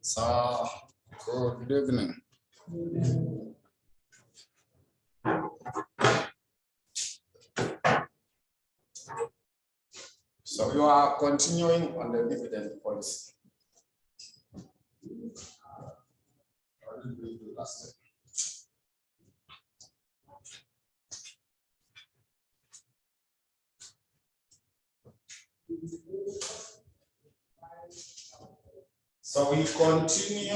So, good evening. So you are continuing on the dividend policy. What did we do last time? So we continue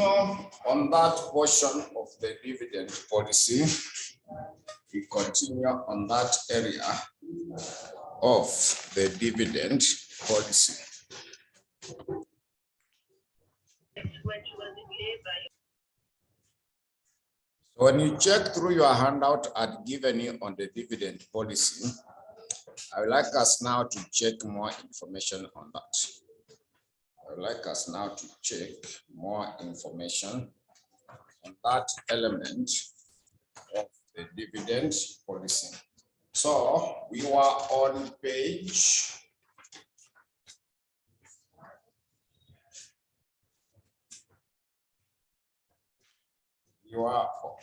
on that portion of the dividend policy. We continue on that area of the dividend policy. When you check through your handout I'd given you on the dividend policy, I would like us now to check more information on that. I would like us now to check more information on that element of the dividend policy. So we were on page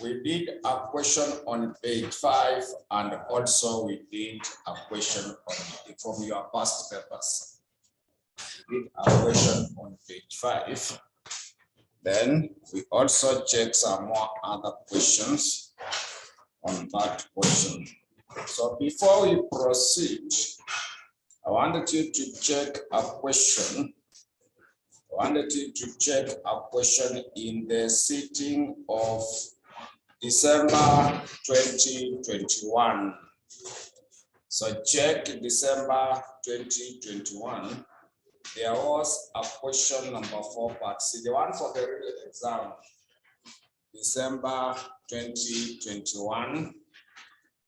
'We did a question on page 5, and also we did a question from your past papers. We did a question on page 5. Then we also checked some more other questions on that question. So before we proceed, I wanted you to check a question. I wanted you to check a question in the sitting of December 2021. So check December 2021. There was a question number 4 part C, the one for the real exam. December 2021.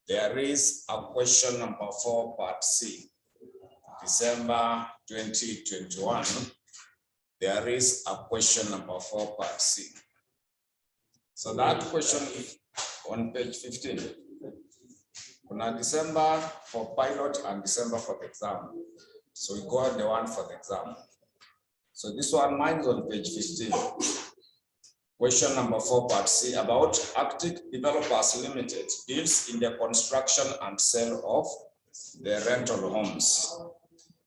There is a question number 4 part C. December 2021. There is a question number 4 part C. So that question is on page 15. On December for pilot and December for the exam. So we go on the one for the exam. So this one, mine is on page 15. Question number 4 part C about Arctic Developers Limited deals in the construction and sale of the rental homes.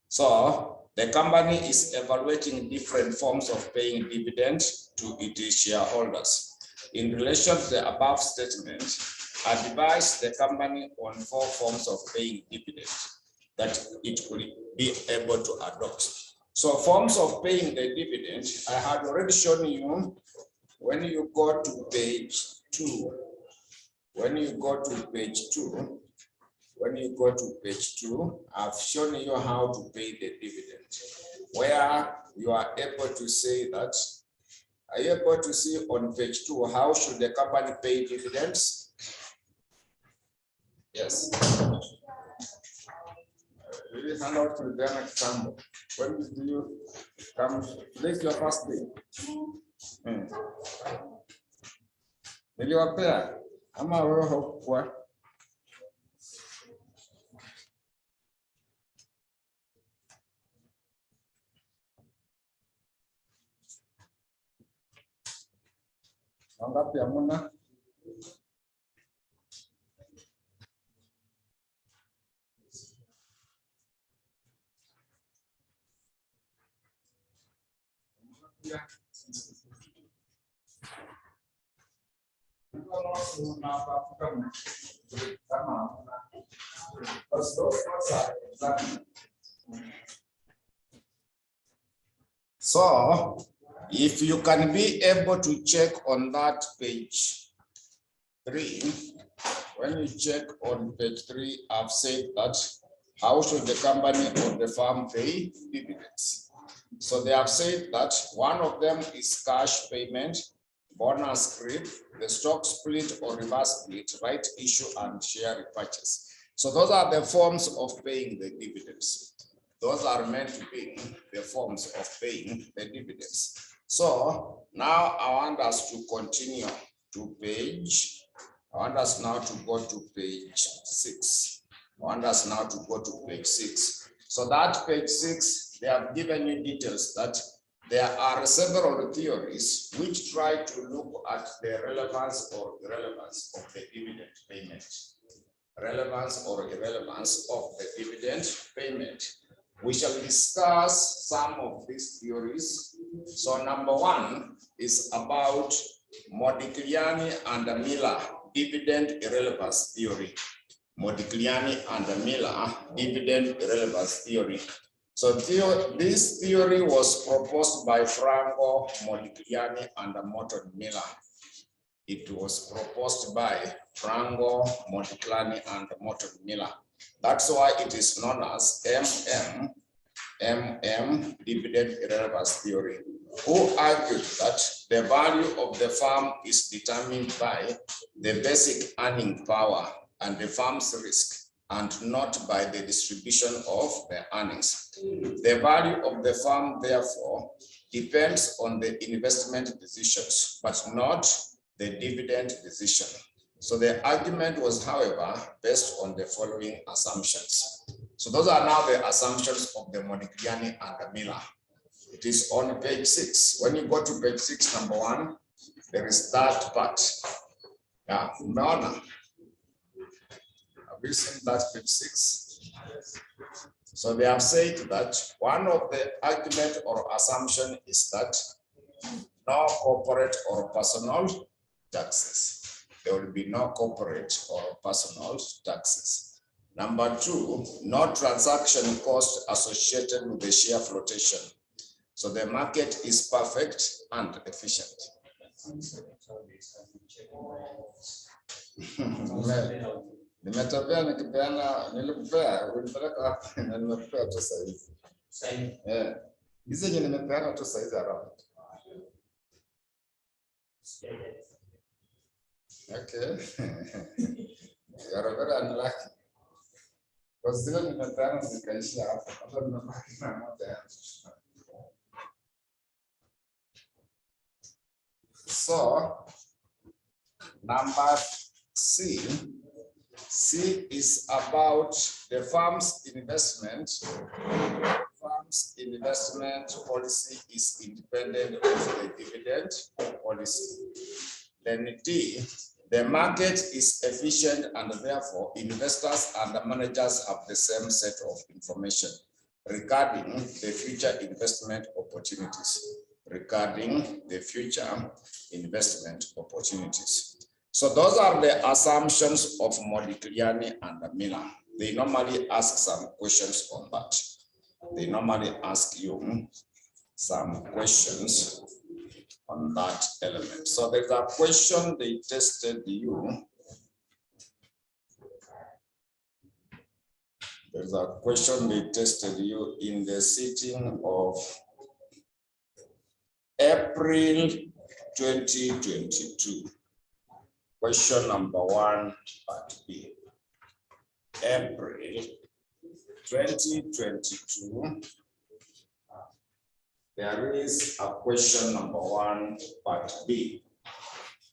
So the company is evaluating different forms of paying dividends to its shareholders. In relation to the above statement, advise the company on 4 forms of paying dividends that it will be able to adopt. So forms of paying the dividend, I had already shown you when you go to page 2. When you go to page 2, I've shown you how to pay the dividend, where you are able to say that. Are you able to see on page 2 how should the company pay dividends? Yes. Really hand out to them example. When do you come? This is your first day. Will you appear? I'm a hope. Wangapi hamuna? So if you can be able to check on that page 3, when you check on page 3, I've said that how should the company or the firm pay dividends? So they have said that one of them is cash payment, bonus scrip, the stock split or reverse split, right issue, and share repurchase. So those are the forms of paying the dividends. Those are meant to be the forms of paying the dividends. So now I want us to continue to page. I want us now to go to page 6. I want us now to go to page 6. So that page 6, they have given you details that There are several theories which try to look at the relevance or irrelevance of the dividend payment. Relevance or irrelevance of the dividend payment. We shall discuss some of these theories. So number one is about Modigliani and Miller dividend irrelevance theory. Modigliani and Miller dividend irrelevance theory. So this theory was proposed by Franco, Modigliani, and Morton Miller. It was proposed by Franco, Modigliani, and Morton Miller. That's why it is known as dividend irrelevance theory, who argued that the value of the farm is determined by the basic earning power and the farm's risk, and not by the distribution of the earnings. The value of the farm, therefore, depends on the investment decisions, but not the dividend decision. So the argument was, however, based on the following assumptions. So those are now the assumptions of the Modigliani and the Miller. It is on page 6. When you go to page 6, number 1, there is that part. Yeah, Mona. Have you seen that page 6? So they have said that one of the argument or assumption is that no corporate or personal taxes. There will be no corporate or personal taxes. Number 2, no transaction cost associated with the share flotation. So the market is perfect and efficient. Nimetembea nikipeana, nilikupea, ulipeleka wapi? Na nimekupea tu saizi. Hizi yenye nimepeana tu saizi around. Okay. You are very unlucky. Because zile nimepeana zikaishia hapo. Hata nimebaki na moja. So, number C. C is about the firm's investment. Firm's investment policy is independent of the dividend policy. Then D, the market is efficient and therefore investors and the managers have the same set of information regarding the future investment opportunities. Regarding the future investment opportunities. So those are the assumptions of Modigliani and Miller. They normally ask some questions on that. They normally ask you some questions on that element. So there's a question they tested you. There's a question they tested you in the sitting of April 2022. Question number 1, part B. April 2022. There is a question number 1, part B.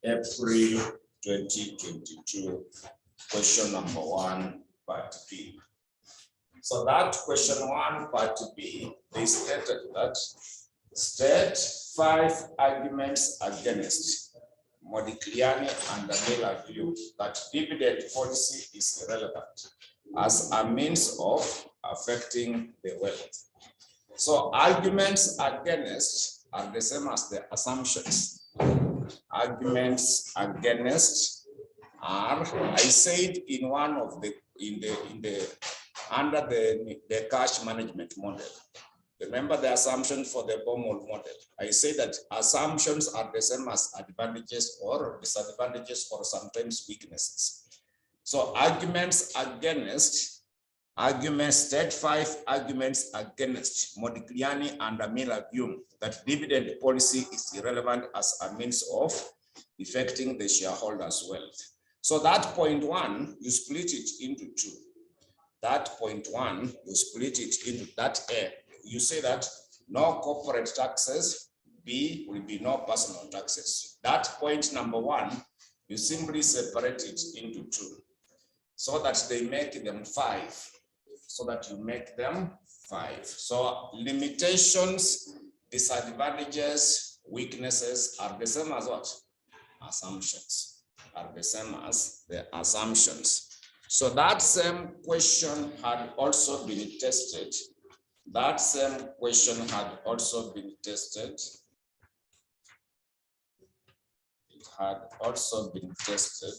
April 2022. Question number 1, part B. So that question 1, part B, they stated that state 5 arguments against Modigliani and the Miller view that dividend policy is irrelevant as a means of affecting the wealth. So arguments against are the same as the assumptions. Arguments against are, I said in one of the under the cash management model. Remember the assumption for the Baumol model. I say that assumptions are the same as advantages or disadvantages or sometimes weaknesses. So arguments against, state 5 arguments against Modigliani and Miller view that dividend policy is irrelevant as a means of affecting the shareholders' wealth. So that point 1, you split it into 2. That point 1, you split it into that A. You say that no corporate taxes, B will be no personal taxes. That point number 1, you simply separate it into 2 so that they make them 5. So that you make them 5. So limitations disadvantages, weaknesses are the same as what? Assumptions are the same as the assumptions. So that same question had also been tested. That same question had also been tested. It had also been tested.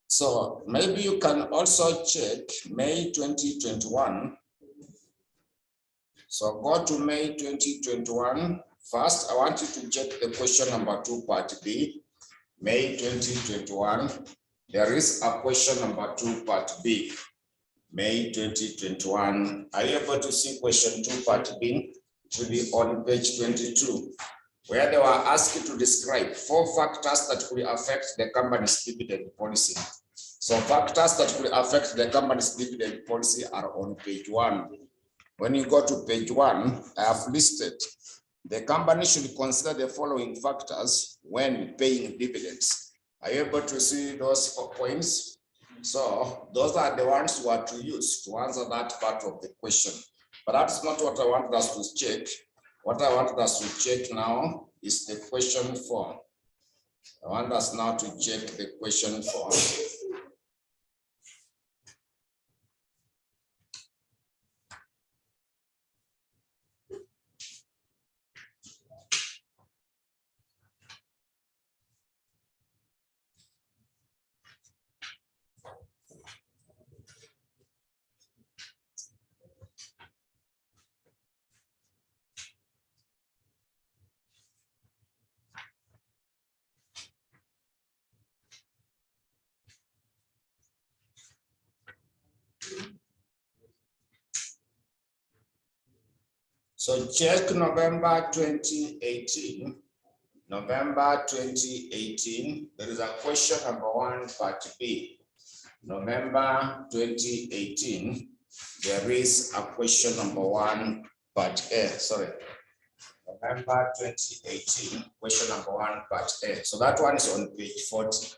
So maybe you can also check May 2021. So go to May 2021. First, I want you to check the question number 2, part B. May 2021. There is a question number 2, part B. May 2021. Are you able to see question 2, part B? It should be on page 22, where they were asked to describe 4 factors that could affect the company's dividend policy. So factors that could affect the company's dividend policy are on page 1. When you go to page 1, I have listed the company should consider the following factors when paying dividends. Are you able to see those 4 points? So those are the ones you are to use to answer that part of the question. But that's not what I want us to check. What I want us to check now is the question 4. I want us now to check the question 4. So check November 2018. November 2018, there is a question number 1, part B. November 2018, there is a question number 1, part A. Sorry. November 2018, question number 1, part A. So that one is on page 40.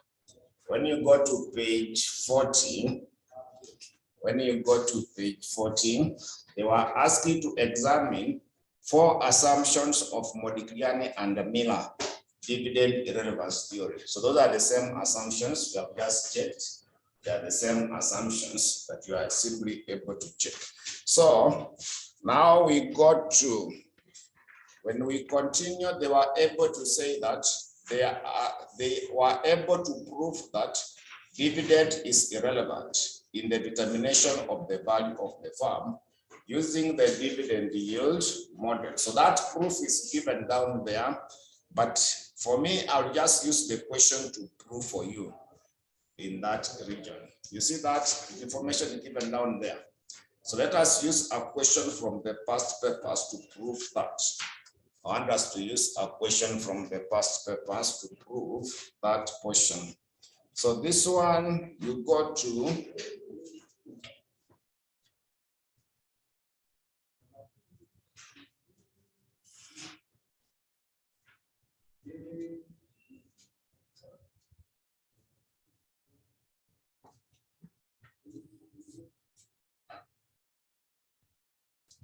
When you go to page 14, they were asking to examine 4 assumptions of Modigliani and Miller dividend irrelevance theory. So those are the same assumptions we have just checked. They are the same assumptions that you are simply able to check. So now we got to, when we continue, they were able to say that they were able to prove that dividend is irrelevant in the determination of the value of the firm using the dividend yield model. So that proof is given down there, but for me, I'll just use the question to prove for you in that region. You see that information given down there. So let us use a question from the past papers to prove that. I want us to use a question from the past papers to prove that question. So this one, you go to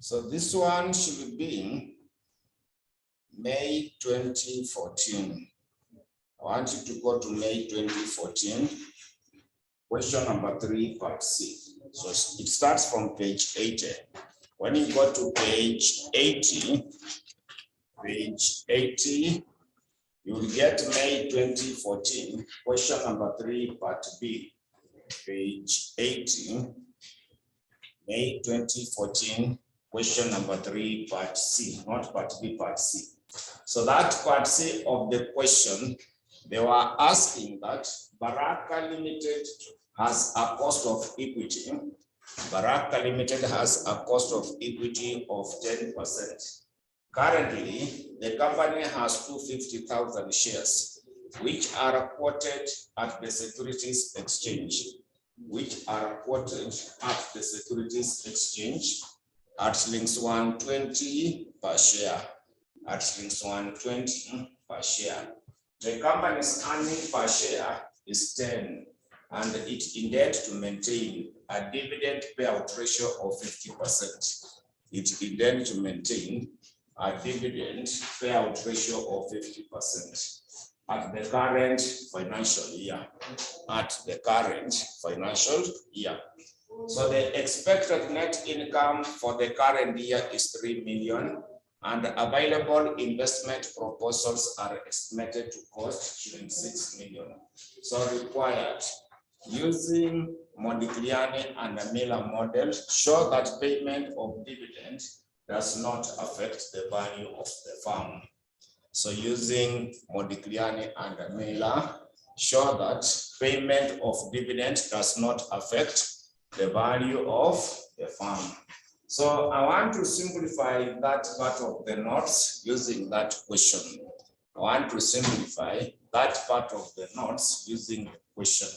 so this one should be May 2014. I want you to go to May 2014, question number 3, part C. So it starts from page 80. When you go to page 80, you will get May 2014, question number 3, part B. Page 80, May 2014, question number 3, part C, not part B, part C. So that part C of the question, they were asking that Baraka Limited has a cost of equity. Baraka Limited has a cost of equity of 10%. Currently, the company has 250,000 shares, which are quoted at the Securities Exchange, at links 120 per share. at shillings 120 per share. The company's earning per share is 10, and it intends to maintain a dividend payout ratio of 50%. It intends to maintain a dividend payout ratio of 50% at the current financial year. So the expected net income for the current year is 3 million, and available investment proposals are estimated to cost 6 million. So required, using Modigliani and Miller model, show that payment of dividend does not affect the value of the farm. So using Modigliani and Miller, show that payment of dividend does not affect the value of the farm. So I want to simplify that part of the notes using that question. I want to simplify that part of the notes using the question.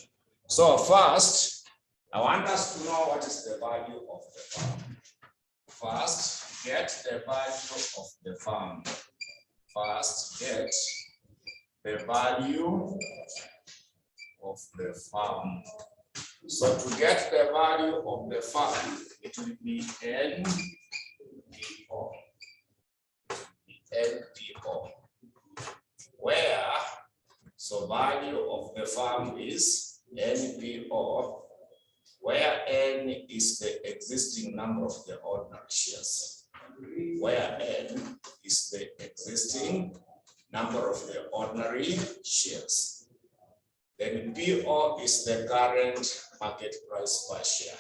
So first, I want us to know what is the value of the farm. First, get the value of the farm. First, get the value of the farm. So to get the value of the farm, it will be NPO. Where, so value of the farm is NPO, where N is the existing number of the ordinary shares. Where N is the existing number of the ordinary shares. Then PO is the current market price per share.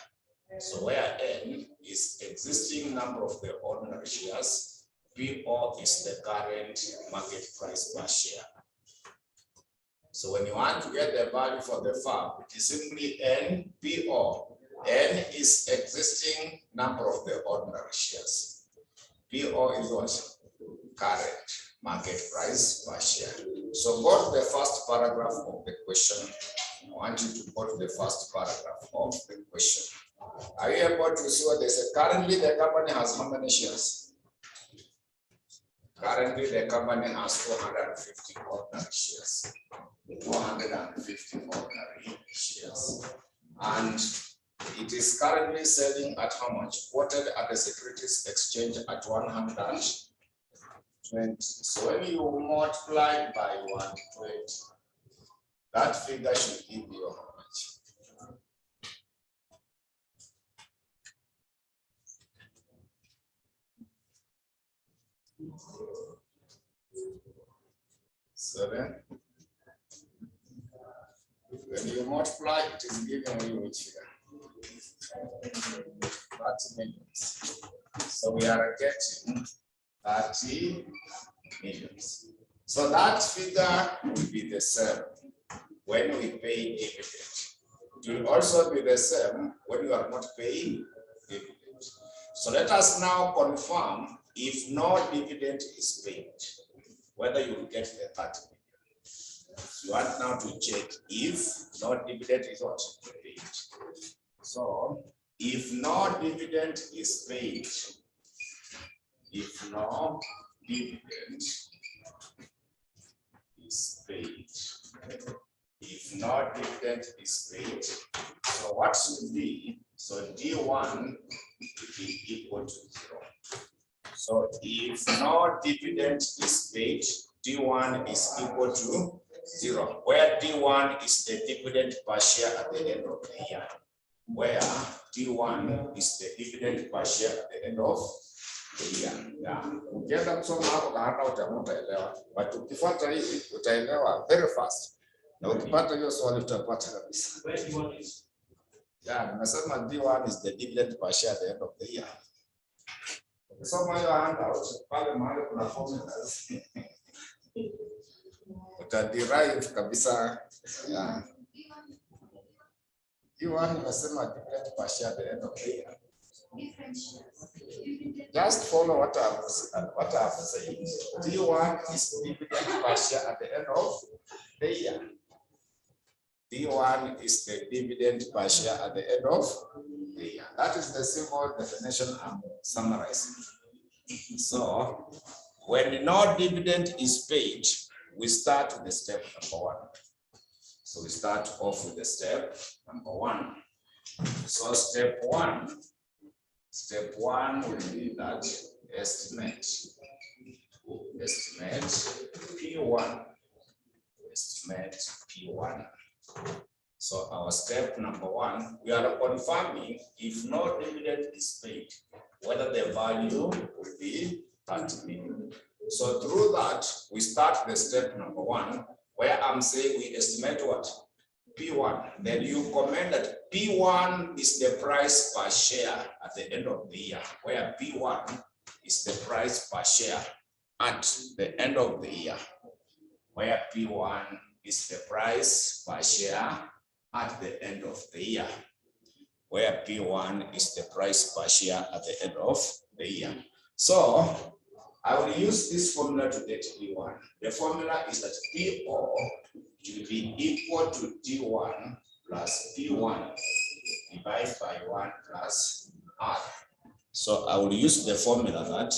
So where N is existing number of the ordinary shares, PO is the current market price per share. So when you want to get the value for the farm, it is simply NPO. N is existing number of the ordinary shares. PO is what? Current market price per share. So go to the first paragraph of the question. I want you to go to the first paragraph of the question. Are you able to see what they say? Currently, the company has how many shares? Currently, the company has 450 ordinary shares. 450 ordinary shares. And it is currently selling at how much? Quoted at the Securities Exchange at 120. So when you multiply by 120, that figure should give you how much? So then, when you multiply, it is giving you which figure? 30 millions. So we are getting 30 millions. So that figure will be the same when we pay dividend. It will also be the same when you are not paying dividend. So let us now confirm if no dividend is paid, whether you will get the 30 million. You want now to check if no dividend is what paid. So if no dividend is paid, if no dividend is paid, if no dividend is paid, so what should be? So D1 will be equal to 0. So if no dividend is paid, D1 is equal to 0, where D1 is the dividend per share at the end of the year. Where D1 is the dividend per share at the end of the year. Yeah. Ukienda kusoma hapo hata utaelewa, but ukifuata hivi utaelewa very fast. Na ukipata hiyo swali utapata kabisa. Yeah, nimesema D1 is the dividend per share at the end of the year. Ukisoma hiyo handout pale mahali kuna formulas. Utaderive kabisa. Yeah. D1 nimesema dividend per share at the end of the year. Just follow what I've said. D1 is dividend per share at the end of the year. D1 is the dividend per share at the end of the year. That is the simple definition I'm summarizing. So When no dividend is paid, we start with the step number 1. So we start off with the step number 1. So step one will be that estimate P1. Estimate P1. So our step number 1, we are confirming if no dividend is paid, whether the value will be 30 million. So through that, we start the step number 1, where I'm saying we estimate what? P1. Then you comment that P1 is the price per share at the end of the year, where P1 is the price per share at the end of the year, where P1 is the price per share at the end of the year, where P1 is the price per share at the end of the year. So I will use this formula to get P1. The formula is that PO should be equal to D1 plus P1 divided by 1 plus R. So I will use the formula that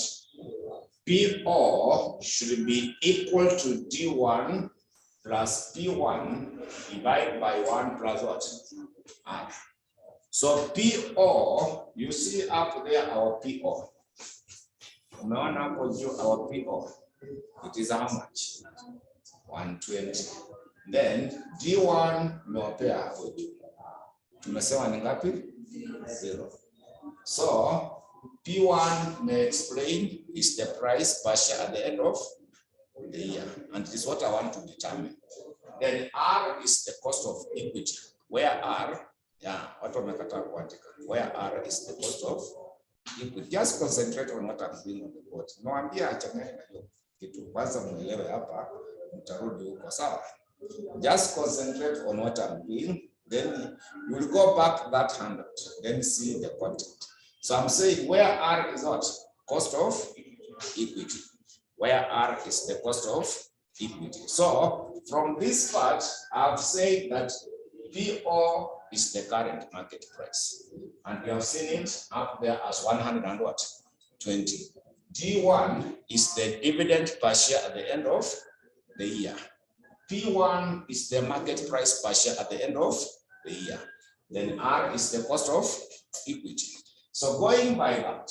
PO should be equal to D1 plus P1 divided by 1 plus what? R. So PO, you see up there our PO. Our PO, it is how much? 120. Then D1 umewapea hapo. Tumesema ni ngapi? 0. So P1 may explain is the price per share at the end of the year, and this is what I want to determine. Then R is the cost of equity, where R, where R is the cost of equity. Just concentrate on what I'm doing on the board. Naambia achanganye na hiyo kitu kwanza, muelewe hapa, mtarudi huko sawa. Just concentrate on what I'm doing, then you will go back that 100, then see the content. So I'm saying where R is what? Cost of equity. Where R is the cost of equity. So from this part, I've said that PO is the current market price. And we have seen it up there as 120. D1 is the dividend per share at the end of the year. P1 is the market price per share at the end of the year. Then R is the cost of equity. So going by that,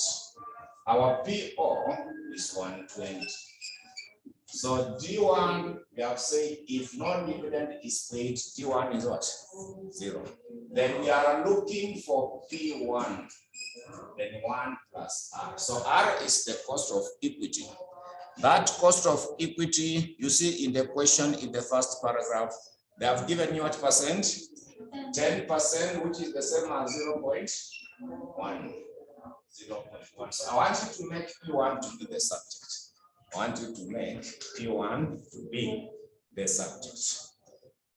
our PO is 120. So D1, we have said if no dividend is paid, D1 is what? 0. Then we are looking for P1, then 1 plus R. So R is the cost of equity. That cost of equity, you see in the question in the first paragraph, they have given you what percent? 10%, which is the same as 0.1. 0.1. So I want you to make P1 to be the subject. I want you to make P1 to be the subject.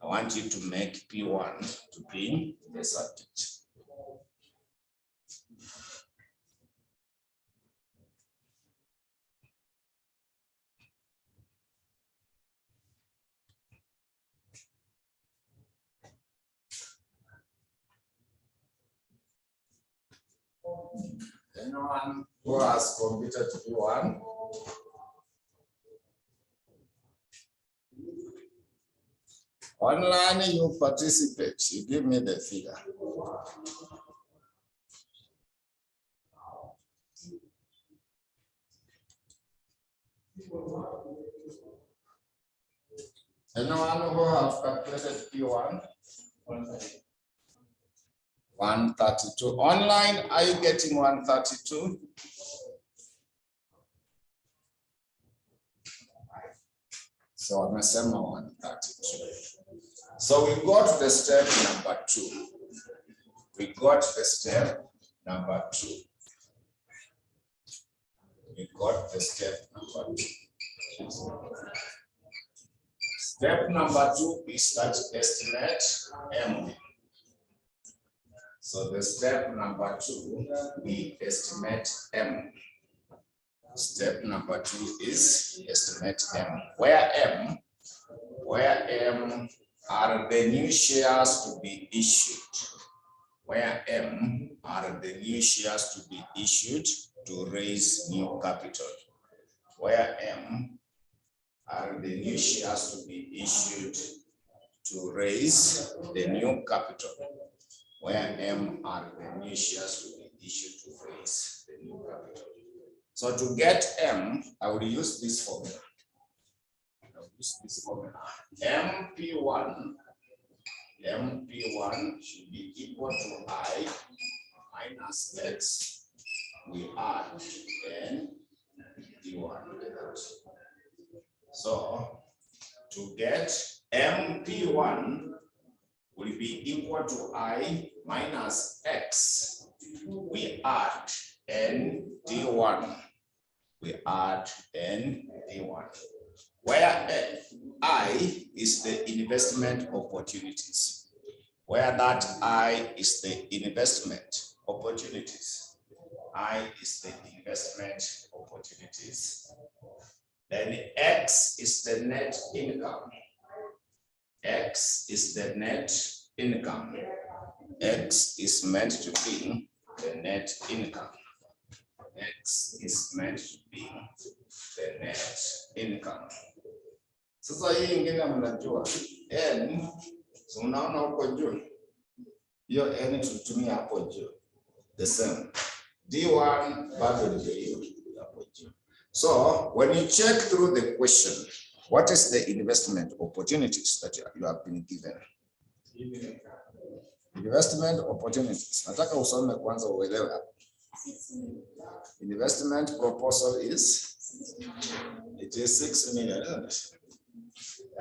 I want you to make P1 to be the subject. Anyone who has completed P1? Online, you participate. You give me the figure. Anyone who have calculated P1? 132. Online, are you getting 132? So I'm saying 132. So we got to the step number 2. We got the step number 2. We got the step number 2. Step number 2 is that estimate M. So the step number 2, we estimate M. Step number 2 is estimate M. Where M are the new shares to be issued. Where M are the new shares to be issued to raise new capital. where M are the new shares to be issued to raise the new capital, where M are the new shares to be issued to raise the new capital. So to get M, I will use this formula. MP1 should be equal to I minus X. We add N D1. So to get MP1 will be equal to I minus X. We add N D1. We add N D1. Where I is the investment opportunities. Where that I is the investment opportunities. I is the investment opportunities. Then X is the net income. X is the net income. X is meant to be the net income. X is meant to be the net income. Sasa hii ingine mnajua N, so unaona huko juu, hiyo N tutumia hapo juu, the same. D1 bado ndio hiyo hapo juu. So when you check through the question, what is the investment opportunities that you have been given? Investment opportunities. Nataka usome kwanza uelewe hapo. Investment proposal is, it is 6 million, isn't it?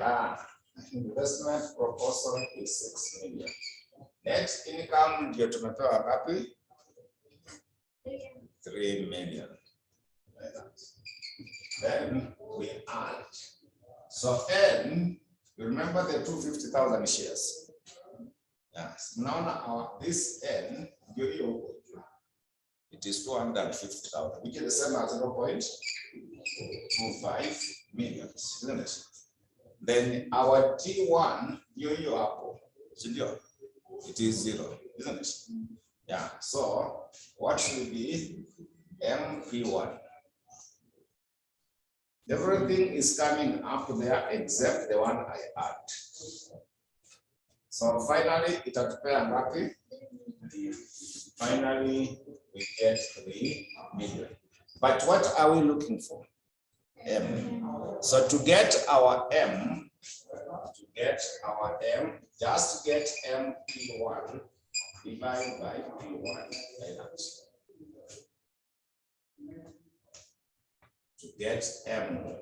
Yeah, investment proposal is 6 million. Net income ndio tumepewa ngapi? 3 million. Then we add. So N, you remember the 250,000 shares. Yes. Now this N, it is 250,000, which is the same as 0.25 million, isn't it? Then our T1, it is 0, isn't it? Yeah. So what should be MP1? Everything is coming up there except the one I add. So finally, it will pay ngapi? Finally, we get 3 million. But what are we looking for? M. So to get our M, just get MP1 divided by P1. To get M,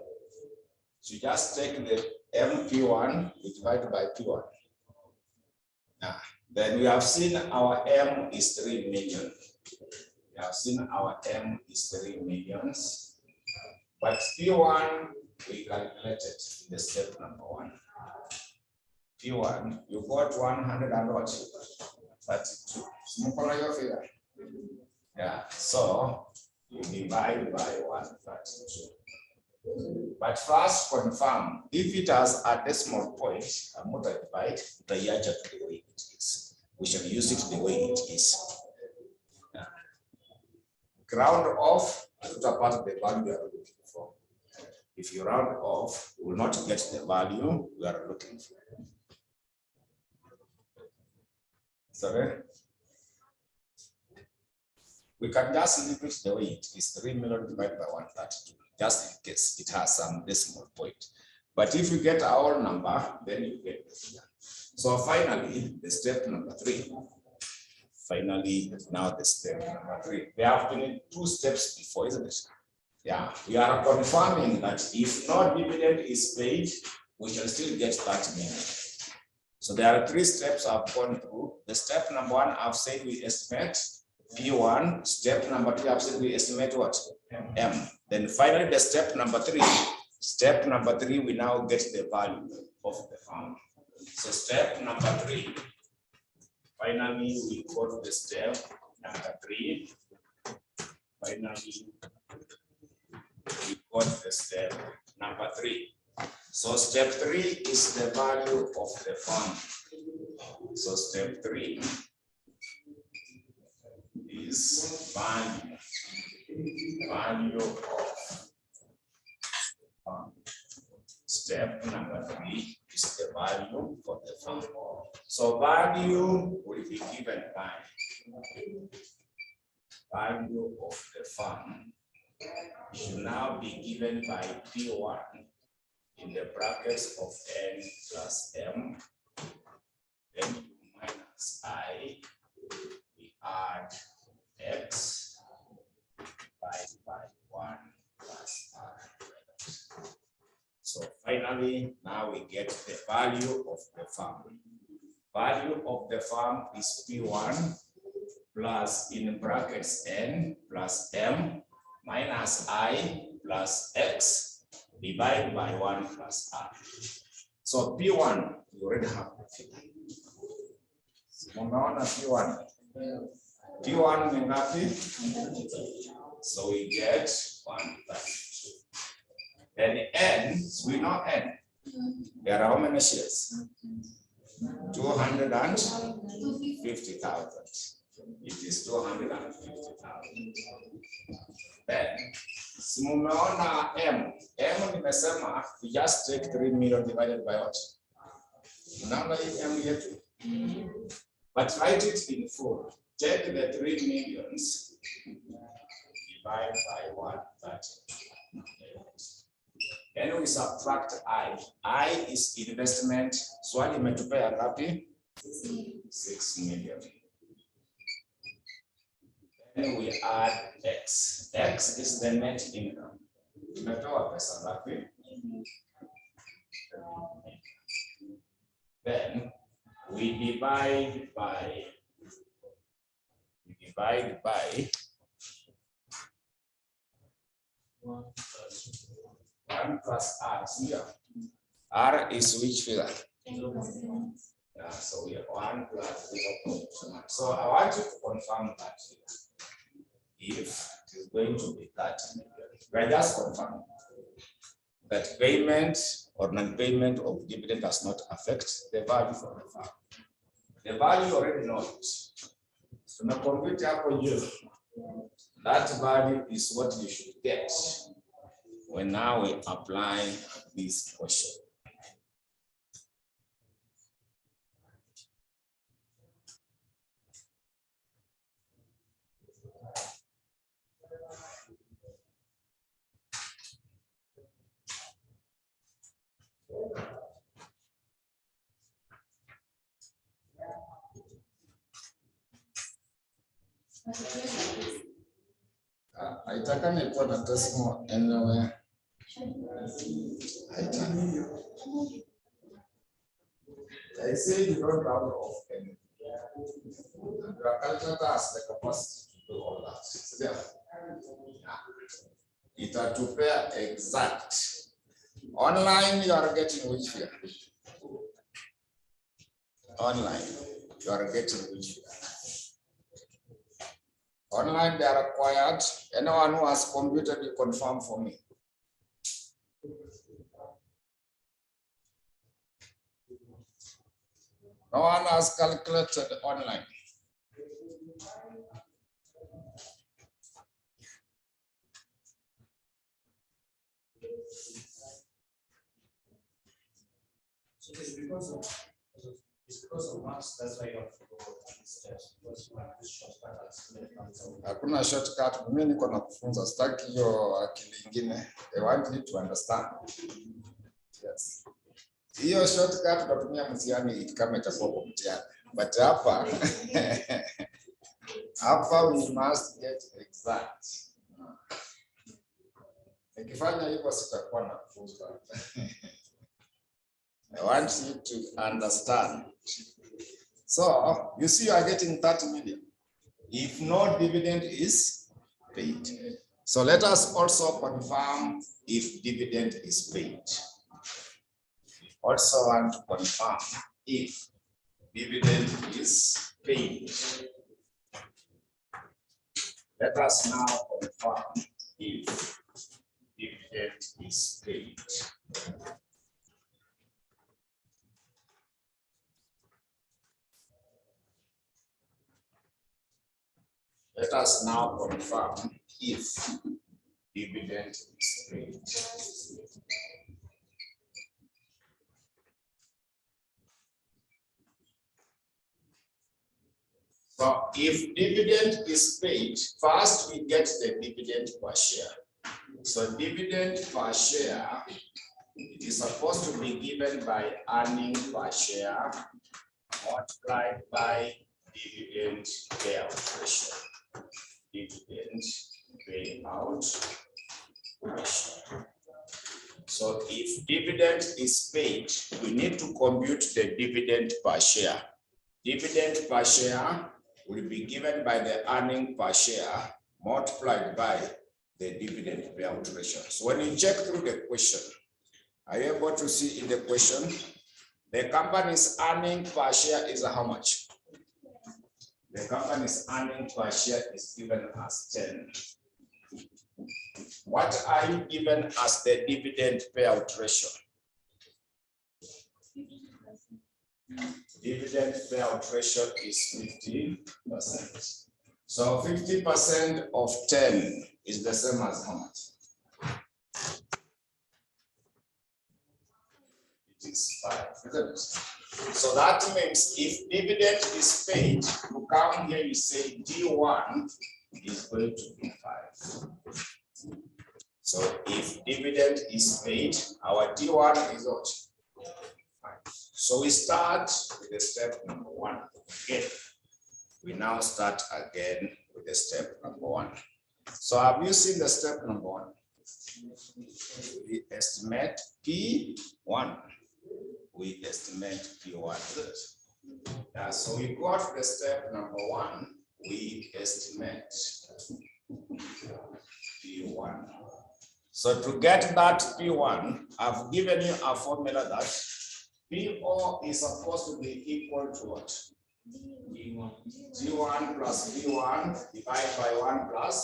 so just take the MP1 divided by P1. Then we have seen our M is 3 million. We have seen our M is 3 millions. But P1, we calculated in the step number 1. P1, you got 132. Yeah, so you divide by 132. But first confirm if it has a decimal point, multiplied the yacha to the way it is. We shall use it the way it is. Yeah. Round off, to a part of the value we are looking for. If you round off, you will not get the value we are looking for. Sorry. We can just leave it the way it is, 3 million divided by 132, just in case it has some decimal point. But if you get our number, then you get the figure. So finally, the step number 3. Finally, now the step number 3. We have been in 2 steps before, isn't it? Yeah, we are confirming that if no dividend is paid, we shall still get that million. So there are 3 steps I've gone through. The step number 1, I've said we estimate P1. Step number 2, I've said we estimate what? M. Then finally, the step number 3. Step number 3, we now get the value of the fund. So step number 3. Finally, we got the step number 3. Finally, we got the step number 3. So step 3 is the value of the fund. So step 3 is value of step number 3 is the value for the farm. So value will be given by value of the farm should now be given by P1 in the brackets of n plus m, then minus I, we add x by 1 plus r. So finally, now we get the value of the farm. Value of the farm is P1 plus in brackets n plus m minus I plus x divided by 1 plus r. So P1, you already have the figure. Unaona P1. P1 ni ngapi? So we get 132. Then n, we know n. There are how many shares? 250,000. It is 250,000. Then, simumeona m. M nimesema, we just take 3 million divided by what? Unaona hii m yetu? But write it in full. Take the 3 millions, divide by 130. Then we subtract I. I is investment. Swali imetupea ngapi? 6 million. Then we add X. X is the net income. Tumetoa pesa ngapi? Then we divide by 1 plus R. Here. R is which figure? Yeah, so we have 1 plus 0.1. So I want you to confirm that if it is going to be 30 million. We just confirm that payment or non-payment of dividend does not affect the value for the farm. The value you already know it. So now compute hapo juu. That value is what you should get when now we apply this question. Haitakani kuwa na decimal anywhere. I say you don't have of anything. Your calculator has the capacity to do all that. So it are to pair exact. Online, you are getting which figure? Online, you are getting which figure? Online, they are required. Anyone who has computed, you confirm for me. No one has calculated online. So it's because of maths, that's why you have to go these steps. Because you have this shortcut. Hakuna shortcut. Mimi niko na kufunza, sitaki hiyo akili ingine. I want you to understand. Yes. Hiyo shortcut tutatumia mtihani kama itakuwa kwa mtihani. But hapa we must get exact. Nikifanya hivyo sitakuwa na kufunza. I want you to understand. So, you see you are getting 30 million. If no dividend is paid. So let us also confirm if dividend is paid. We also want to confirm if dividend is paid. Let us now confirm if dividend is paid. Let us now confirm if dividend is paid. So if dividend is paid, first we get the dividend per share. So dividend per share, it is supposed to be given by earning per share multiplied by dividend payout ratio. Dividend payout ratio. So if dividend is paid, we need to compute the dividend per share. Dividend per share will be given by the earning per share multiplied by the dividend payout ratio. So when you check through the question, are you able to see in the question, the company's earning per share is how much? The company's earning per share is given as 10. What are you given as the dividend payout ratio? Dividend payout ratio is 50%. So 50% of 10 is the same as how much? It is 5, isn't it? So that means if dividend is paid, you come here, you say D1 is going to be 5. So if dividend is paid, our D1 is what? 5. So we start with the step number 1 again. We now start again with the step number 1. So have you seen the step number 1? We estimate P1. We estimate P1. So we got the step number 1. We estimate P1. So to get that P1, I've given you a formula that PO is supposed to be equal to what? G1 plus P1 divided by 1 plus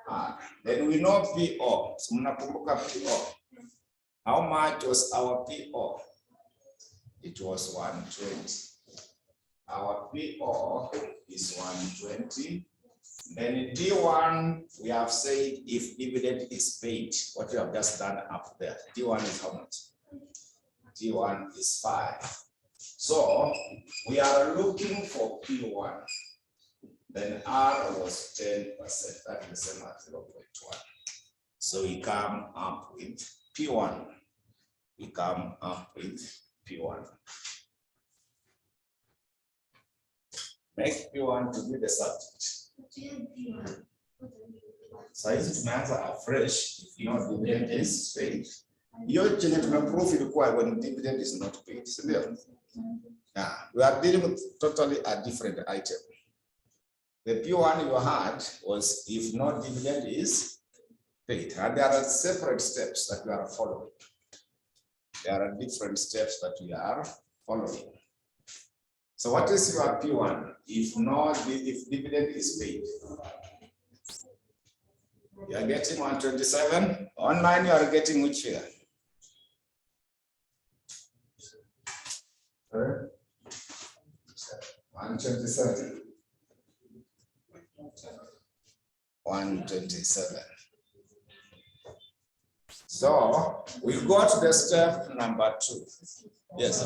R. Then we know PO. So mnakumbuka PO. How much was our PO? It was 120. Our PO is 120. Then D1, we have said if dividend is paid, what we have just done up there. D1 is how much? D1 is 5. So we are looking for P1. Then R was 10%. That is the same as 0.1. So we come up with P1. We come up with P1. Make P1 to be the subject. Saizi tumeanza afresh if no dividend is paid. Hiyo chenye tumeprove ilikuwa when dividend is not paid. Yeah, we are dealing with totally a different item. The P1 you had was if no dividend is paid. And there are separate steps that we are following. There are different steps that we are following. So what is your P1 if dividend is paid? You are getting 127. Online, you are getting which figure? 127. 127. So we go to the step number 2. Yes.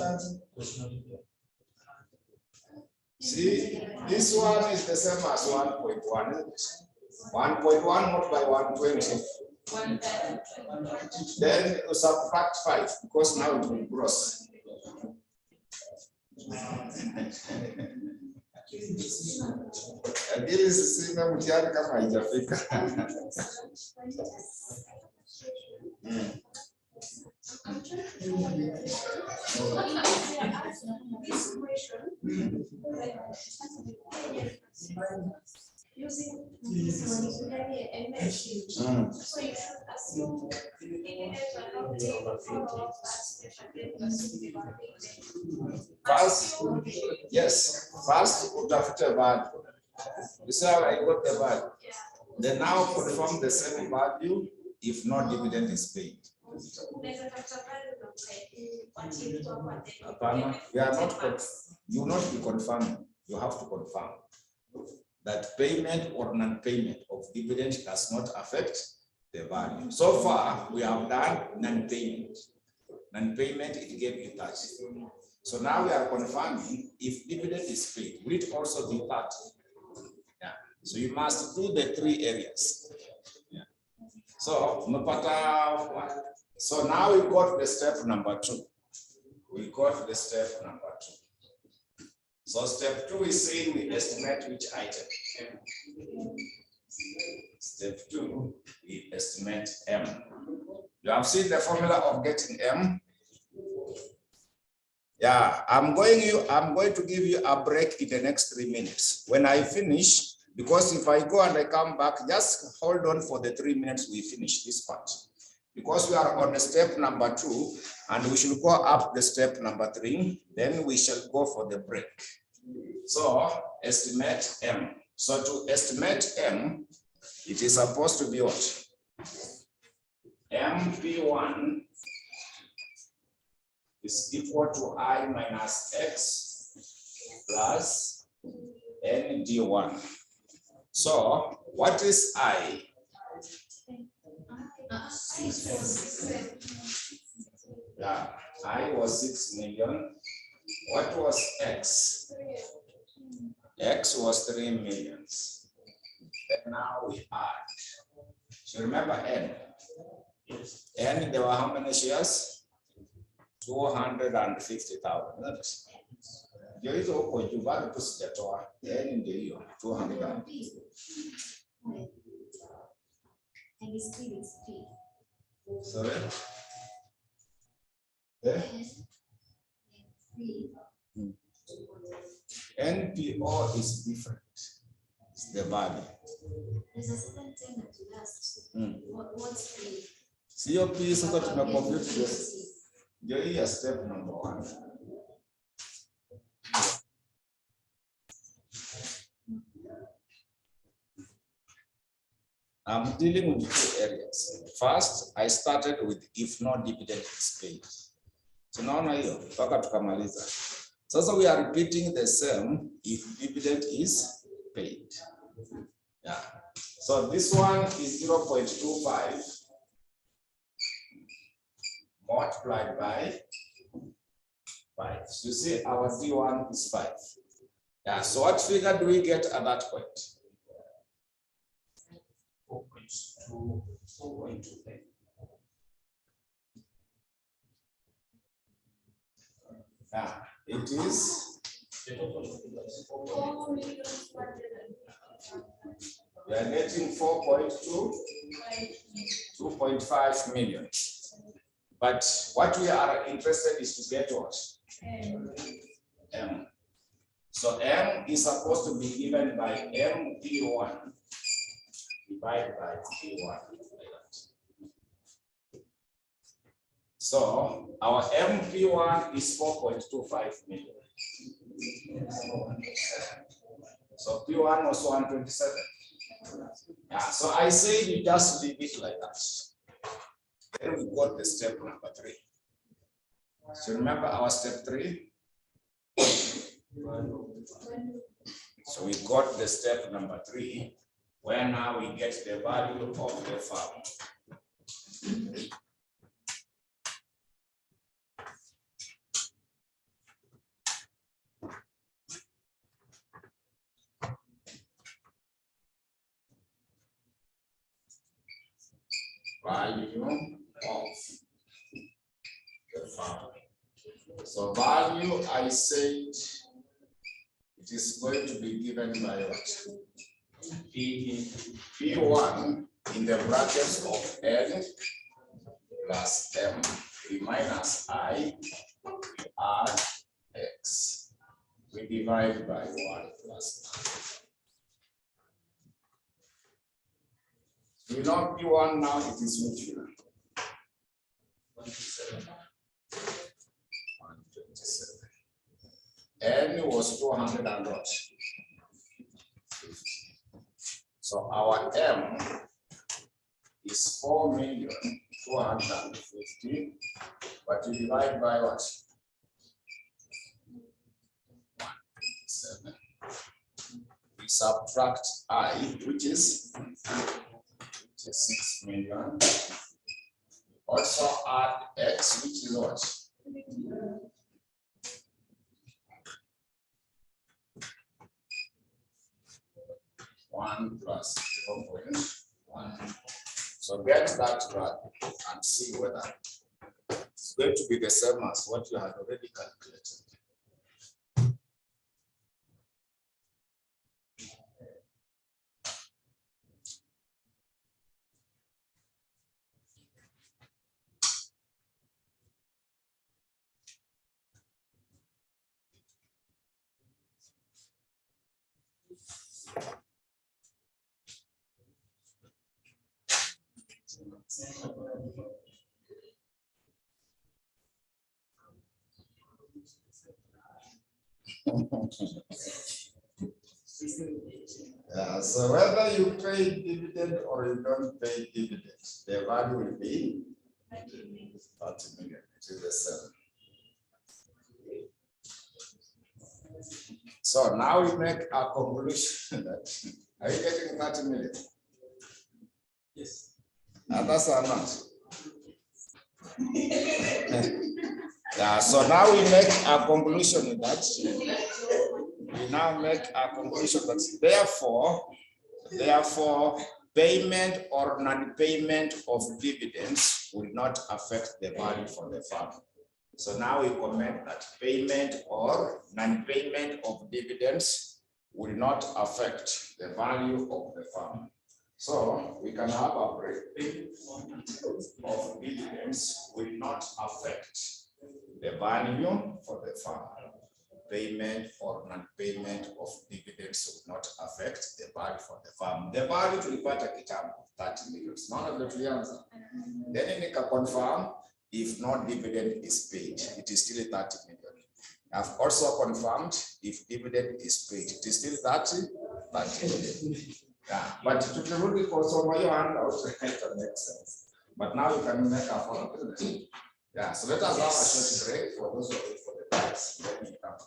See, this one is the same as 1.1. 1.1 multiplied by 120. Then you subtract 5 because now it will gross. Akili sina mtihani kama haijafika. Using this money and mention. So you should assume First, yes, first utafute value. You see how I got the value. Then now confirm the same value if no dividend is paid. We are not, you will not be confirming. You have to confirm that payment or non-payment of dividend does not affect the value. So far, we have done non-payment. Non-payment, it gave you 30. So now we are confirming if dividend is paid, will it also be part? Yeah. So you must do the 3 areas. Yeah. So so now we got the step number 2. We got the step number 2. So step 2 is saying we estimate which item. Step 2, we estimate M. You have seen the formula of getting M. Yeah, I'm going to give you a break in the next 3 minutes. When I finish, because if I go and I come back, just hold on for the 3 minutes we finish this part. Because we are on the step number 2 and we should go up the step number 3, then we shall go for the break. So estimate M. So to estimate M, it is supposed to be what? MP1 is equal to I minus X plus ND1. So what is I? Yeah, I was 6 million. What was X? X was 3 millions. Then now we add. So remember N. N, there were how many shares? 250,000. Ndio hizo huko juu bado tu sijatoa. N ndio hiyo 200. Sorry? NPO is different. It's the value. There's a second thing that you asked. What's the Sio P sasa tumecompute this. Ndio hii ya step number 1. I'm dealing with 2 areas. First, I started with if no dividend is paid. Tunaona hiyo mpaka tukamaliza. Sasa we are repeating the same if dividend is paid. Yeah. So this one is 0.25 multiplied by 5. So you see our D1 is 5. Yeah. So what figure do we get at that point? 4.2. Yeah. It is. We are getting 4.2, 2.5 million. But what we are interested is to get what? M. So M is supposed to be given by MP1 divided by P1. So our MP1 is 4.25 million. So P1 was 127. Yeah, so I say you just leave it like that. Then we got the step number 3. So remember our step 3? So we got the step number 3, where now we get the value of the farm. Value of the farm. So value, I said, it is going to be given by what? P1 in the brackets of N plus M, P minus I, R, X. We divide by 1 plus 9. We know P1 now, it is which figure? 127. N was 200 and what? So our M is 4,250,000, but you divide by what? 127. We subtract I, which is 6 million. Also add X, which is what? 1 plus 0.1. So get that value and see whether it's going to be the same as what you had already calculated. Yeah, so whether you pay dividend or you don't pay dividend, the value will be 30 million. It is the same. So now we make a conclusion that are you getting 30 million? Yes. Others are not. Yeah, so now we make a conclusion that therefore payment or non-payment of dividends will not affect the value for the farm. So now we comment that payment or non-payment of dividends will not affect the value of the farm. So we can have a breakdown of dividends will not affect the value for the farm. Payment or non-payment of dividends will not affect the value for the farm. The value tulipata kitambo 30 million. Naona vile tulianza. Then nika confirm if no dividend is paid, it is still 30 million. I've also confirmed if dividend is paid, it is still 30 million. Yeah, but tukirudi kwa somo hiyo handout it makes sense. But now you can make a follow. Yeah, so let us have a short break for those who wait for the class. Let me come.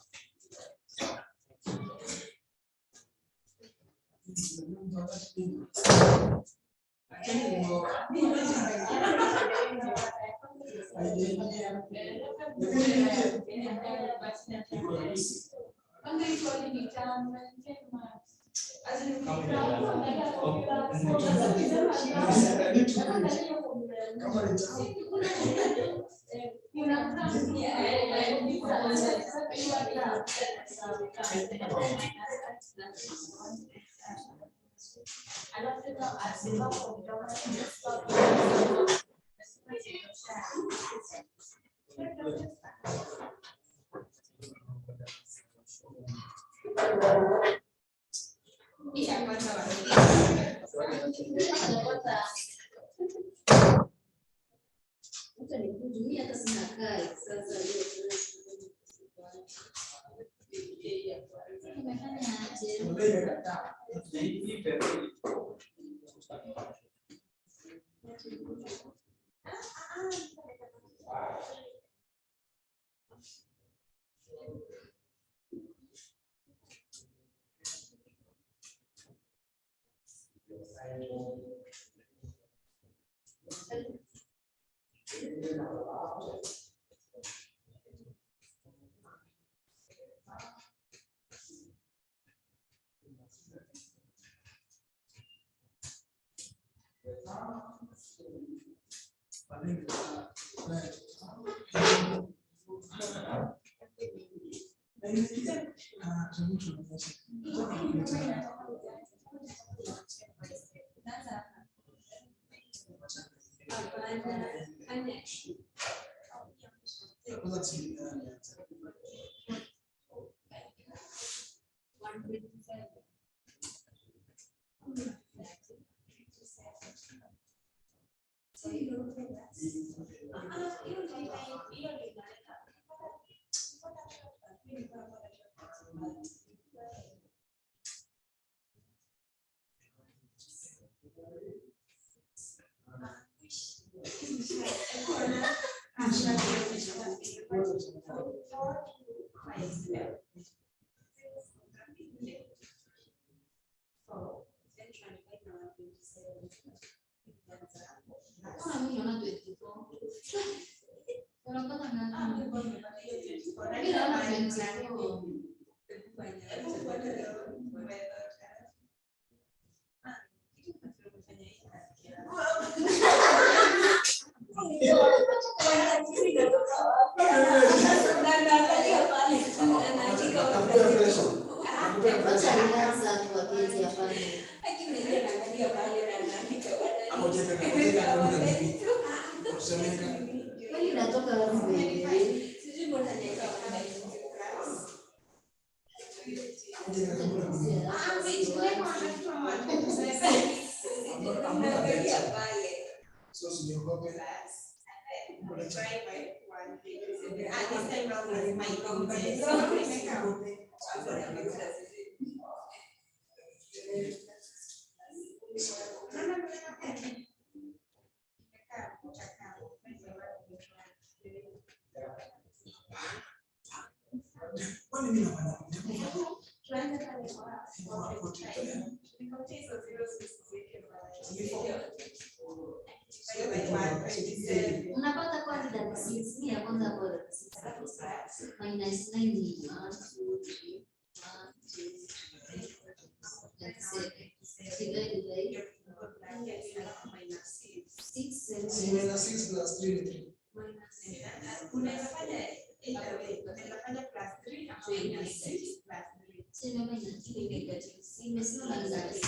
Hawezi hapana. Kwani natoka wapi? Unapata kwa ndio sisi ya kwanza bora minus 9 ni 1 2 3 1 2 3 divided by 6 -6 plus 3 Unafanya plus 3 au minus 6 plus 3. sema minus negative simesema minus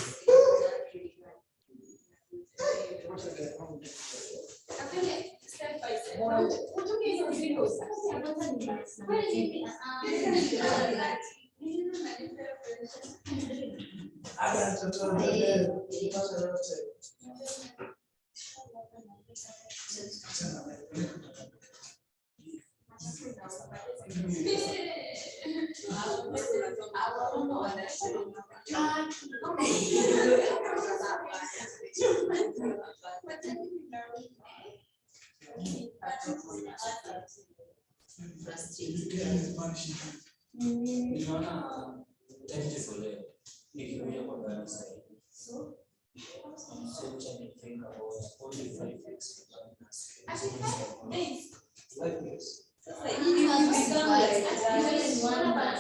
Afanye step by step. Utoke hizo zeros. Kwanza ni minus. Kwani ni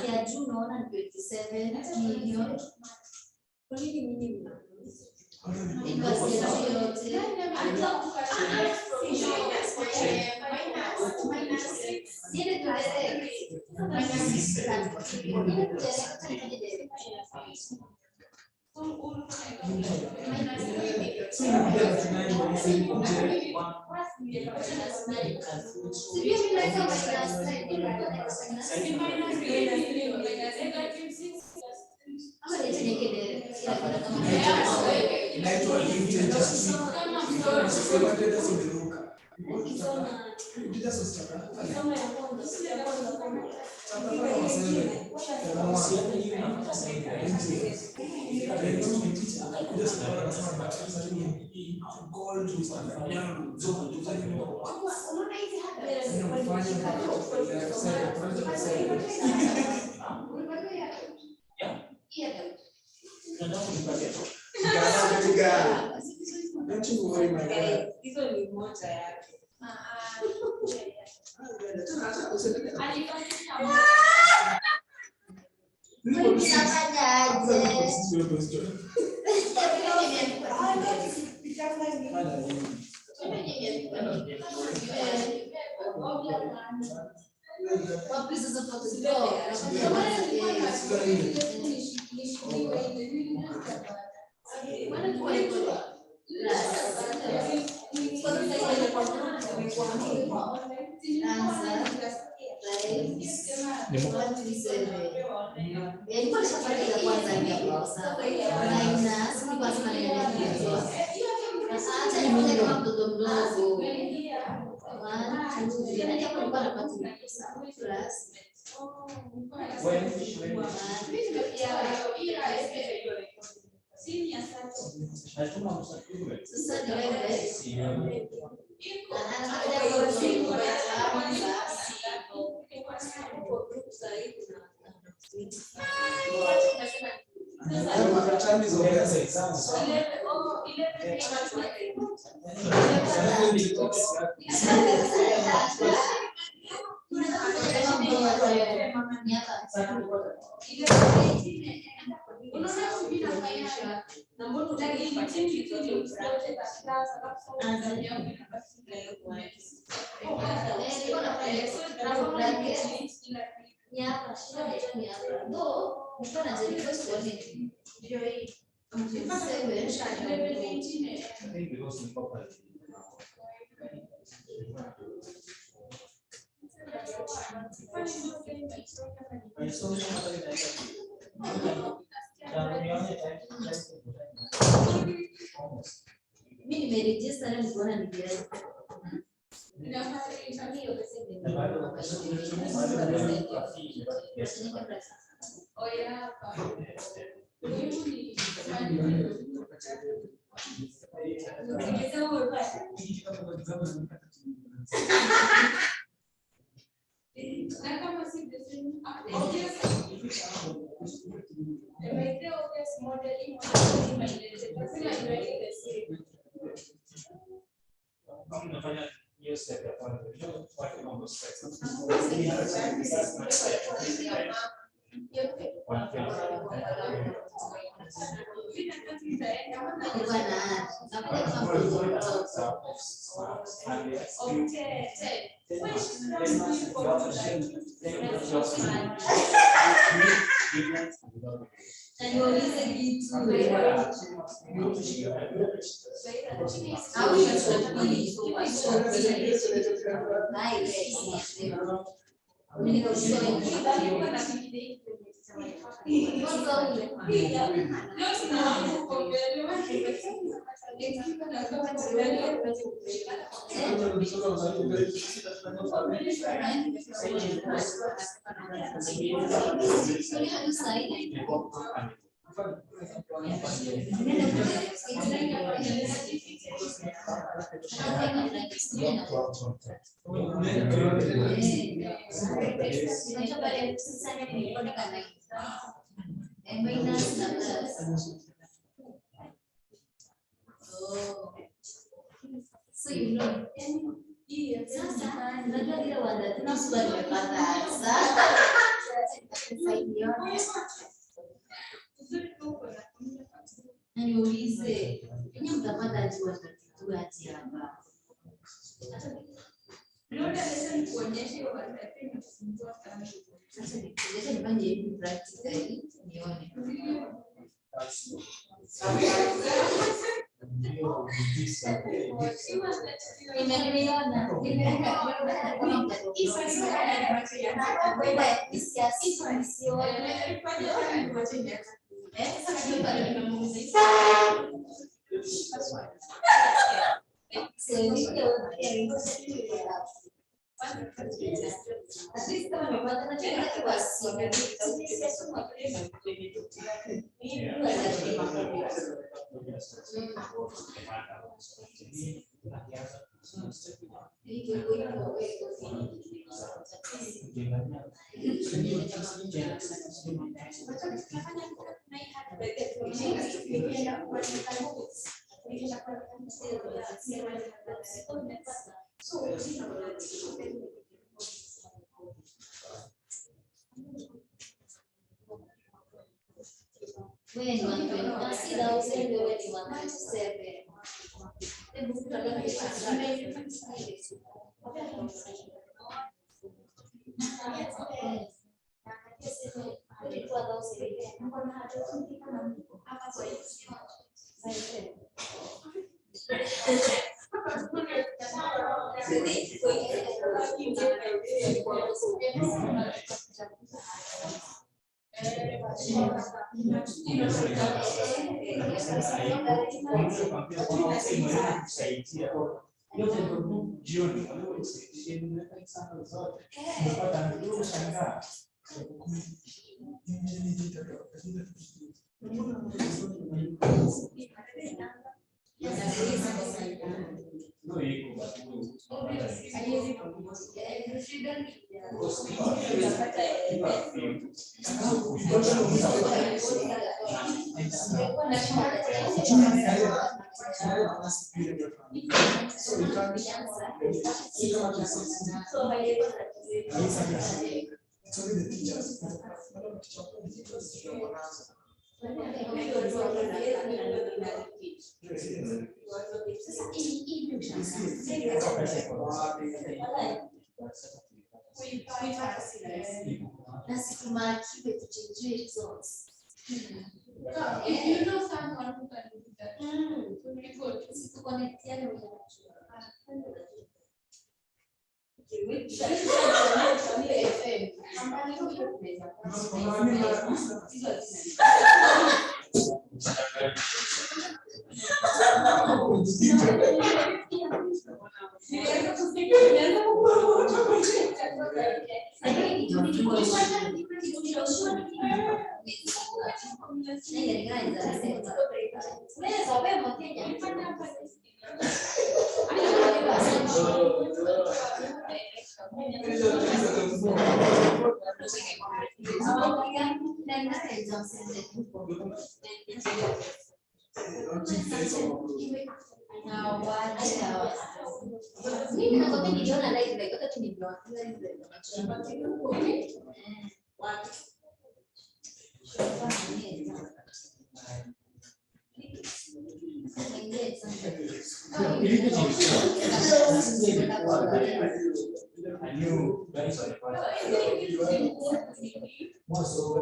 ya juu naona 27 million. Kwa nini mimi hizo ni moja yake. Ya, shida ni hapa. Ndio, nilikuwa najaribu kuona Ndio hii. Seven. I think because ni proper. Mimi nimeregister na nikuona nikiweza. Unafanya hiyo step ya kwanza. Watu mambo stress. Niulize kitu. So you know, sasa unajua vile wanatuna swali nimepata sasa. Na niulize, nyinyi mtapata aje watatu aje hapa? Sasa nikueleze nifanye hivi practically nione. Wewe ni 120, si la useme wewe ni 127. Hebu tutadai If you know someone who can do that, Mm. we could. Si tukonektiane unajua. Mimi nakwambia niliona live like hata tumeona live. Wapi? I knew very sorry. Most of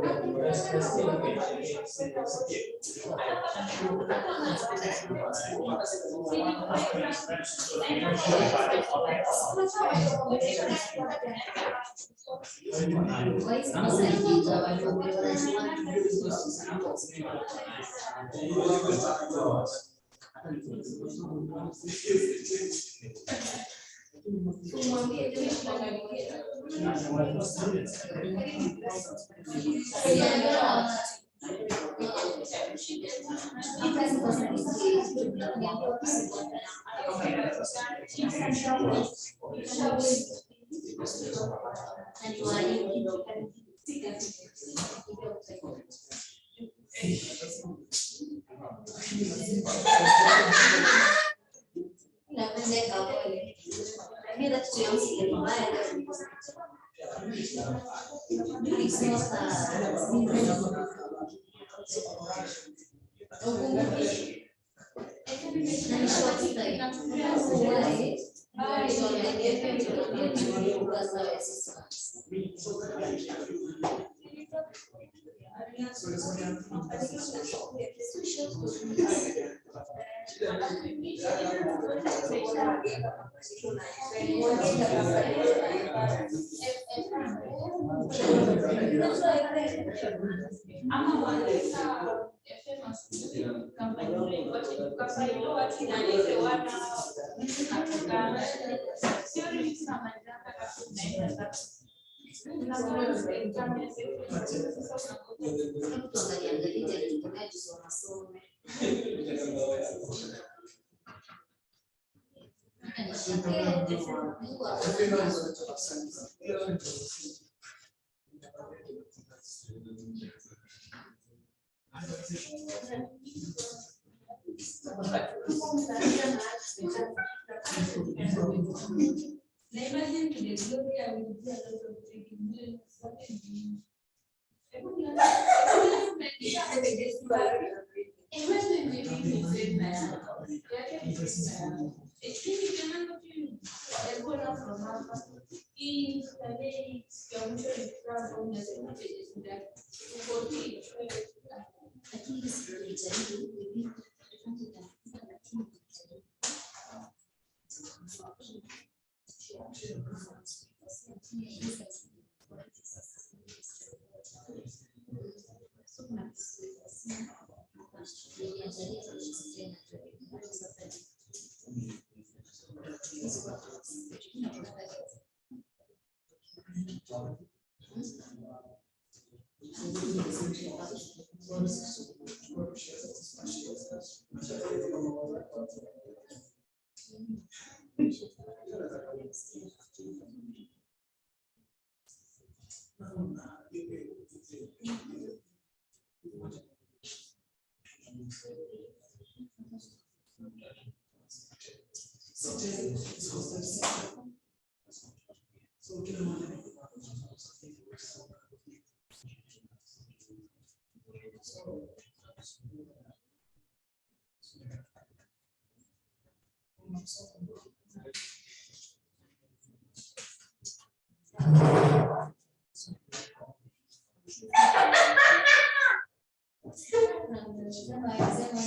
Sema alisema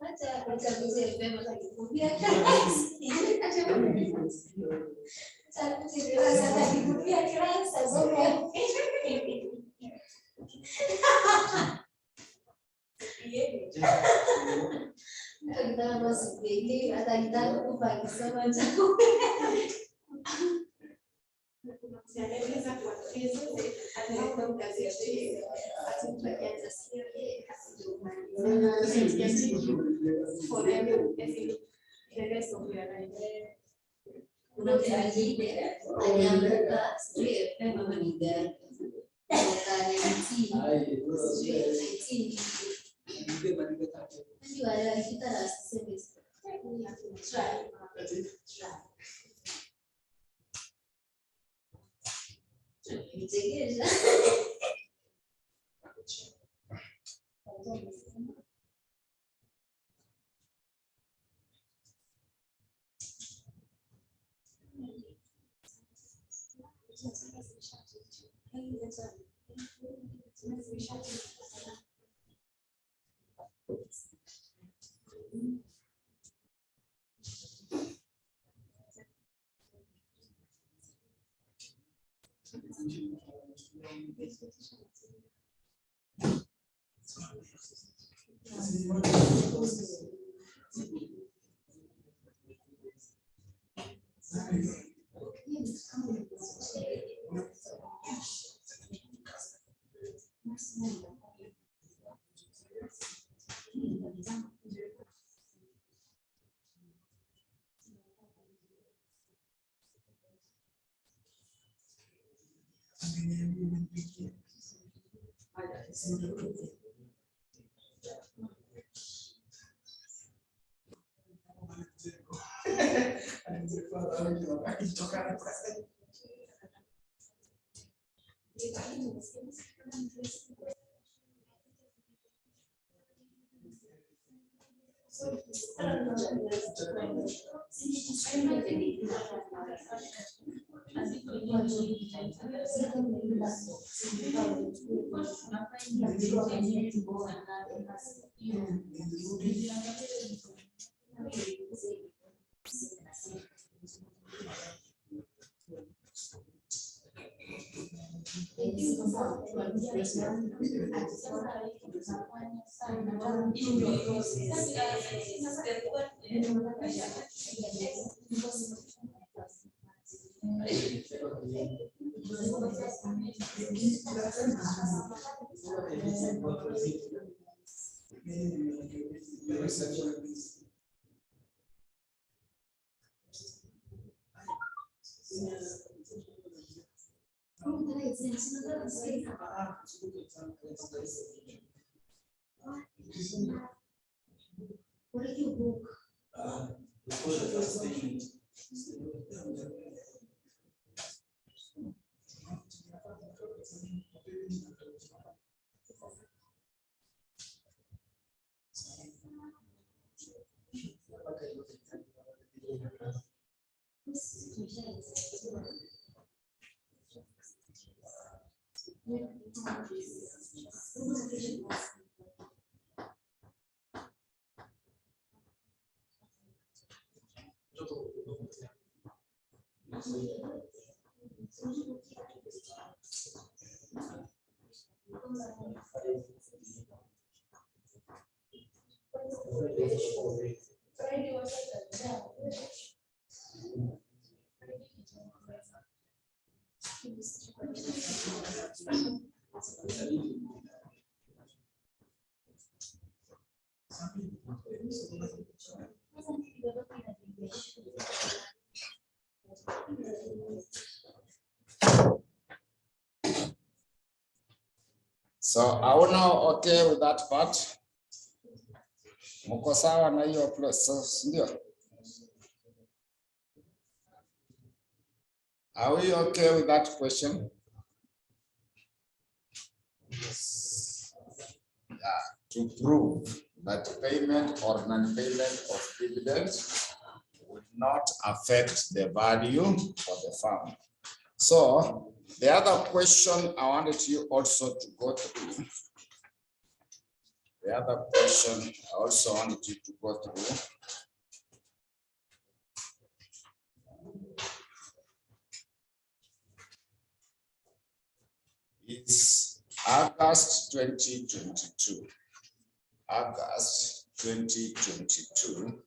acha uchaguzi pema za kikumbia kuna mwingine alianguka sijui pema manigari kutoka 19 ndio alifika last semester. Try. Nitegesha. So are we now okay with that part? Mko sawa na hiyo process ndio? Are we okay with that question? Yeah, to prove that payment or non-payment of dividends would not affect the value of the farm. So The other question I wanted you also to go through. The other question I also wanted you to go through is August 2022. August 2022.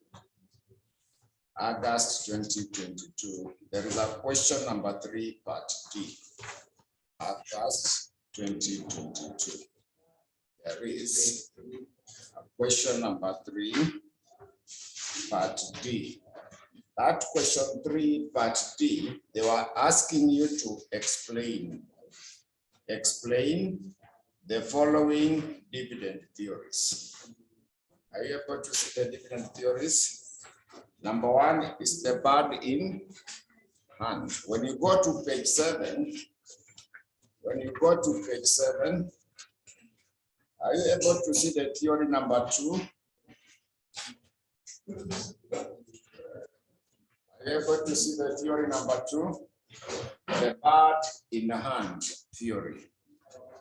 August 2022. There is a question number 3, part D. August 2022. There is a question number 3, part D. That question 3, part D, they were asking you to explain the following dividend theories. Are you able to see the dividend theories? Number 1 is the bird in hand. When you go to page 7, are you able to see the theory number 2? Are you able to see the theory number 2? The bird in hand theory.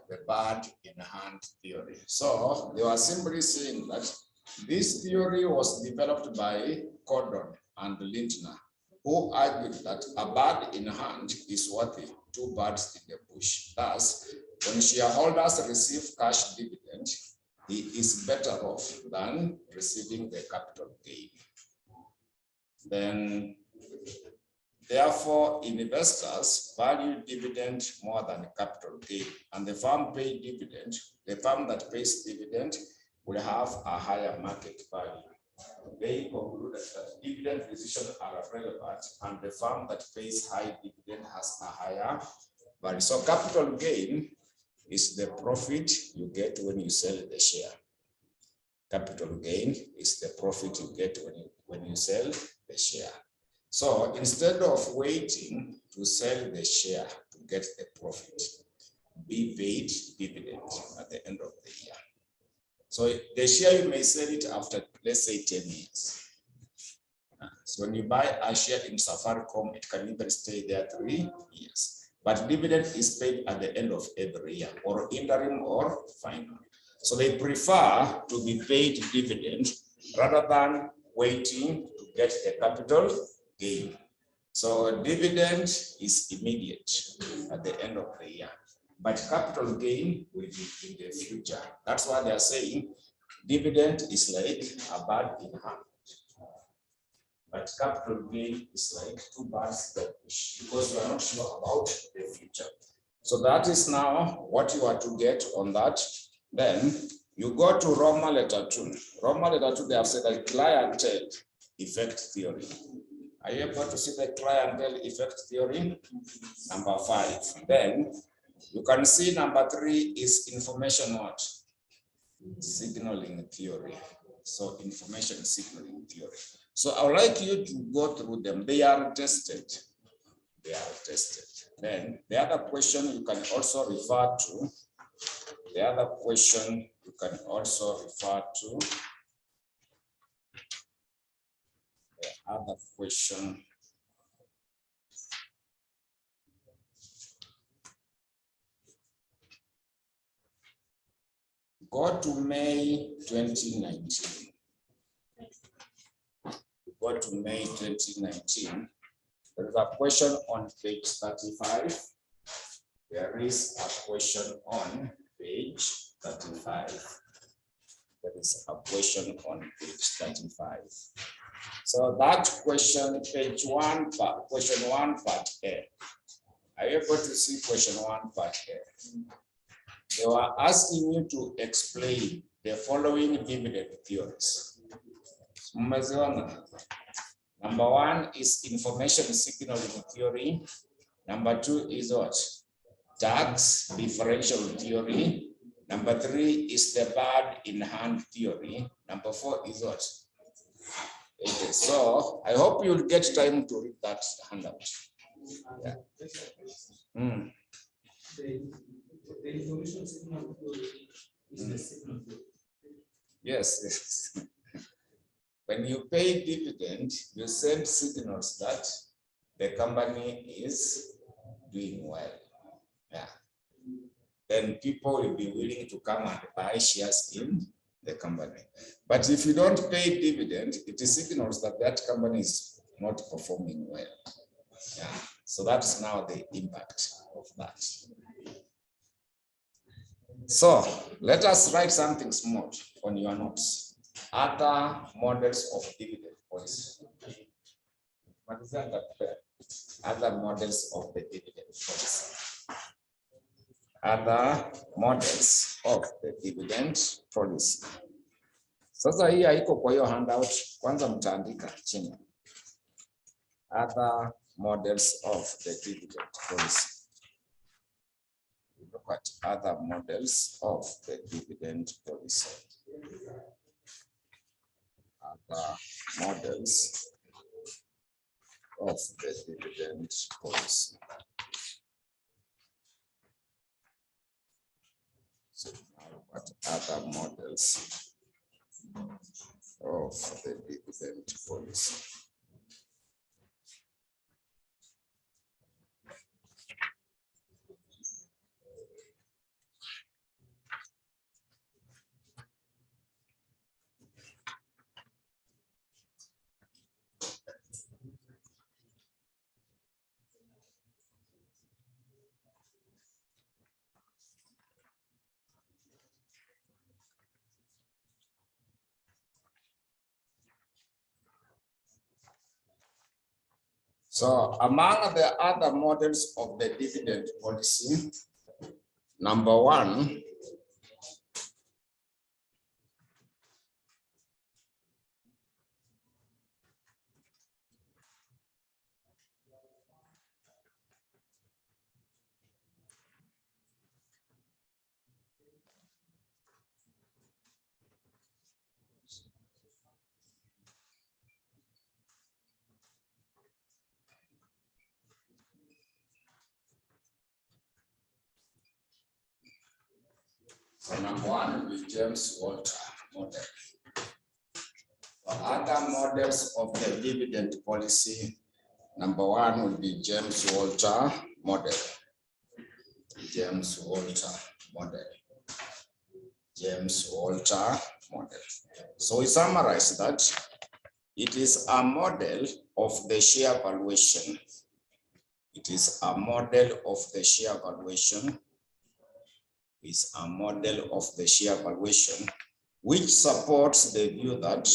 The bird in hand theory. So they were simply saying that this theory was developed by Gordon and Lindner, who argued that a bird in hand is worth 2 birds in the bush. Thus, when shareholders receive cash dividend, he is better off than receiving the capital gain. Then, therefore, investors value dividend more than capital gain, and the firm that pays dividend will have a higher market value. They concluded that dividend decisions are relevant, and the firm that pays high dividend has a higher value. So capital gain is the profit you get when you sell the share. Capital gain is the profit you get when you sell the share. So instead of waiting to sell the share to get the profit, be paid dividend at the end of the year. So the share, you may sell it after, let's say, 10 years. So when you buy a share in Safaricom, it can even stay there 3 years. But dividend is paid at the end of every year, or interim or final. So they prefer to be paid dividend rather than waiting to get the capital gain. So dividend is immediate at the end of the year, but capital gain will be in the future. That's why they are saying dividend is like a bird in hand, but capital gain is like 2 birds in the bush, because you are not sure about the future. So that is now what you are to get on that. Then you go to Roman letter 2. Roman letter 2, they have said that clientele effect theory. Are you able to see the clientele effect theory? Number 5. Then you can see number 3 is information what? Signaling theory. So information signaling theory. So I would like you to go through them. They are tested. They are tested. Then the other question you can also refer to. The other question you can also refer to. The other question. Go to May 2019. Go to May 2019. There is a question on page 35. There is a question on page 35. There is a question on page 35. So that question, page 1, question 1, part A. Are you able to see question 1, part A? They were asking you to explain the following dividend theories. Number 1 is information signaling theory. Number 2 is what? Tax differential theory. Number 3 is the bird in hand theory. Number 4 is what? Okay, so I hope you'll get time to read that handout. Yeah. The information signal theory is the signal theory. Yes. When you pay dividend, you send signals that the company is doing well. then people will be willing to come and buy shares in the company. But if you don't pay dividend, it signals that that company is not performing well. Yeah. So that's now the impact of that. So let us write something small on your notes. Other models of dividend policy. What is that? Other models of the dividend policy. Other models of the dividend policy. Sasa hii haiko kwa hiyo handout, kwanza mtaandika chini. Other models of the dividend policy. Look at other models of the dividend policy. Other models of the dividend policy. So now what other models of the dividend policy? So among the other models of the dividend policy, number one, so number one will be James Walter model. For other models of the dividend policy, number one will be James Walter model. James Walter model. James Walter model. So we summarize that it is a model of the share valuation. It is a model of the share valuation. Is a model of the share valuation, which supports the view that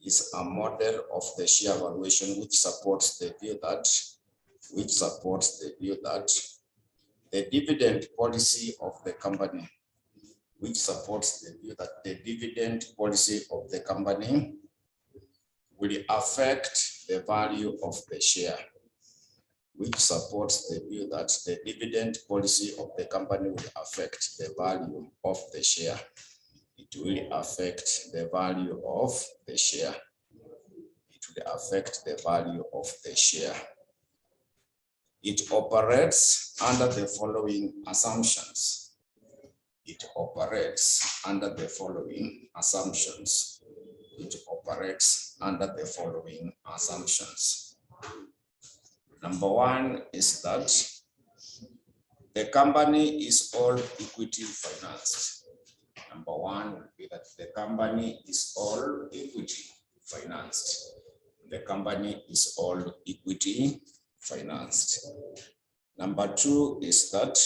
is a model of the share valuation, which supports the view that the dividend policy of the company, which supports the view that the dividend policy of the company will affect the value of the share, which supports the view that the dividend policy of the company will affect the value of the share. It will affect the value of the share. It will affect the value of the share. It operates under the following assumptions. It operates under the following assumptions. It operates under the following assumptions. Number one is that the company is all equity financed. Number one will be that the company is all equity financed. The company is all equity financed. Number two is that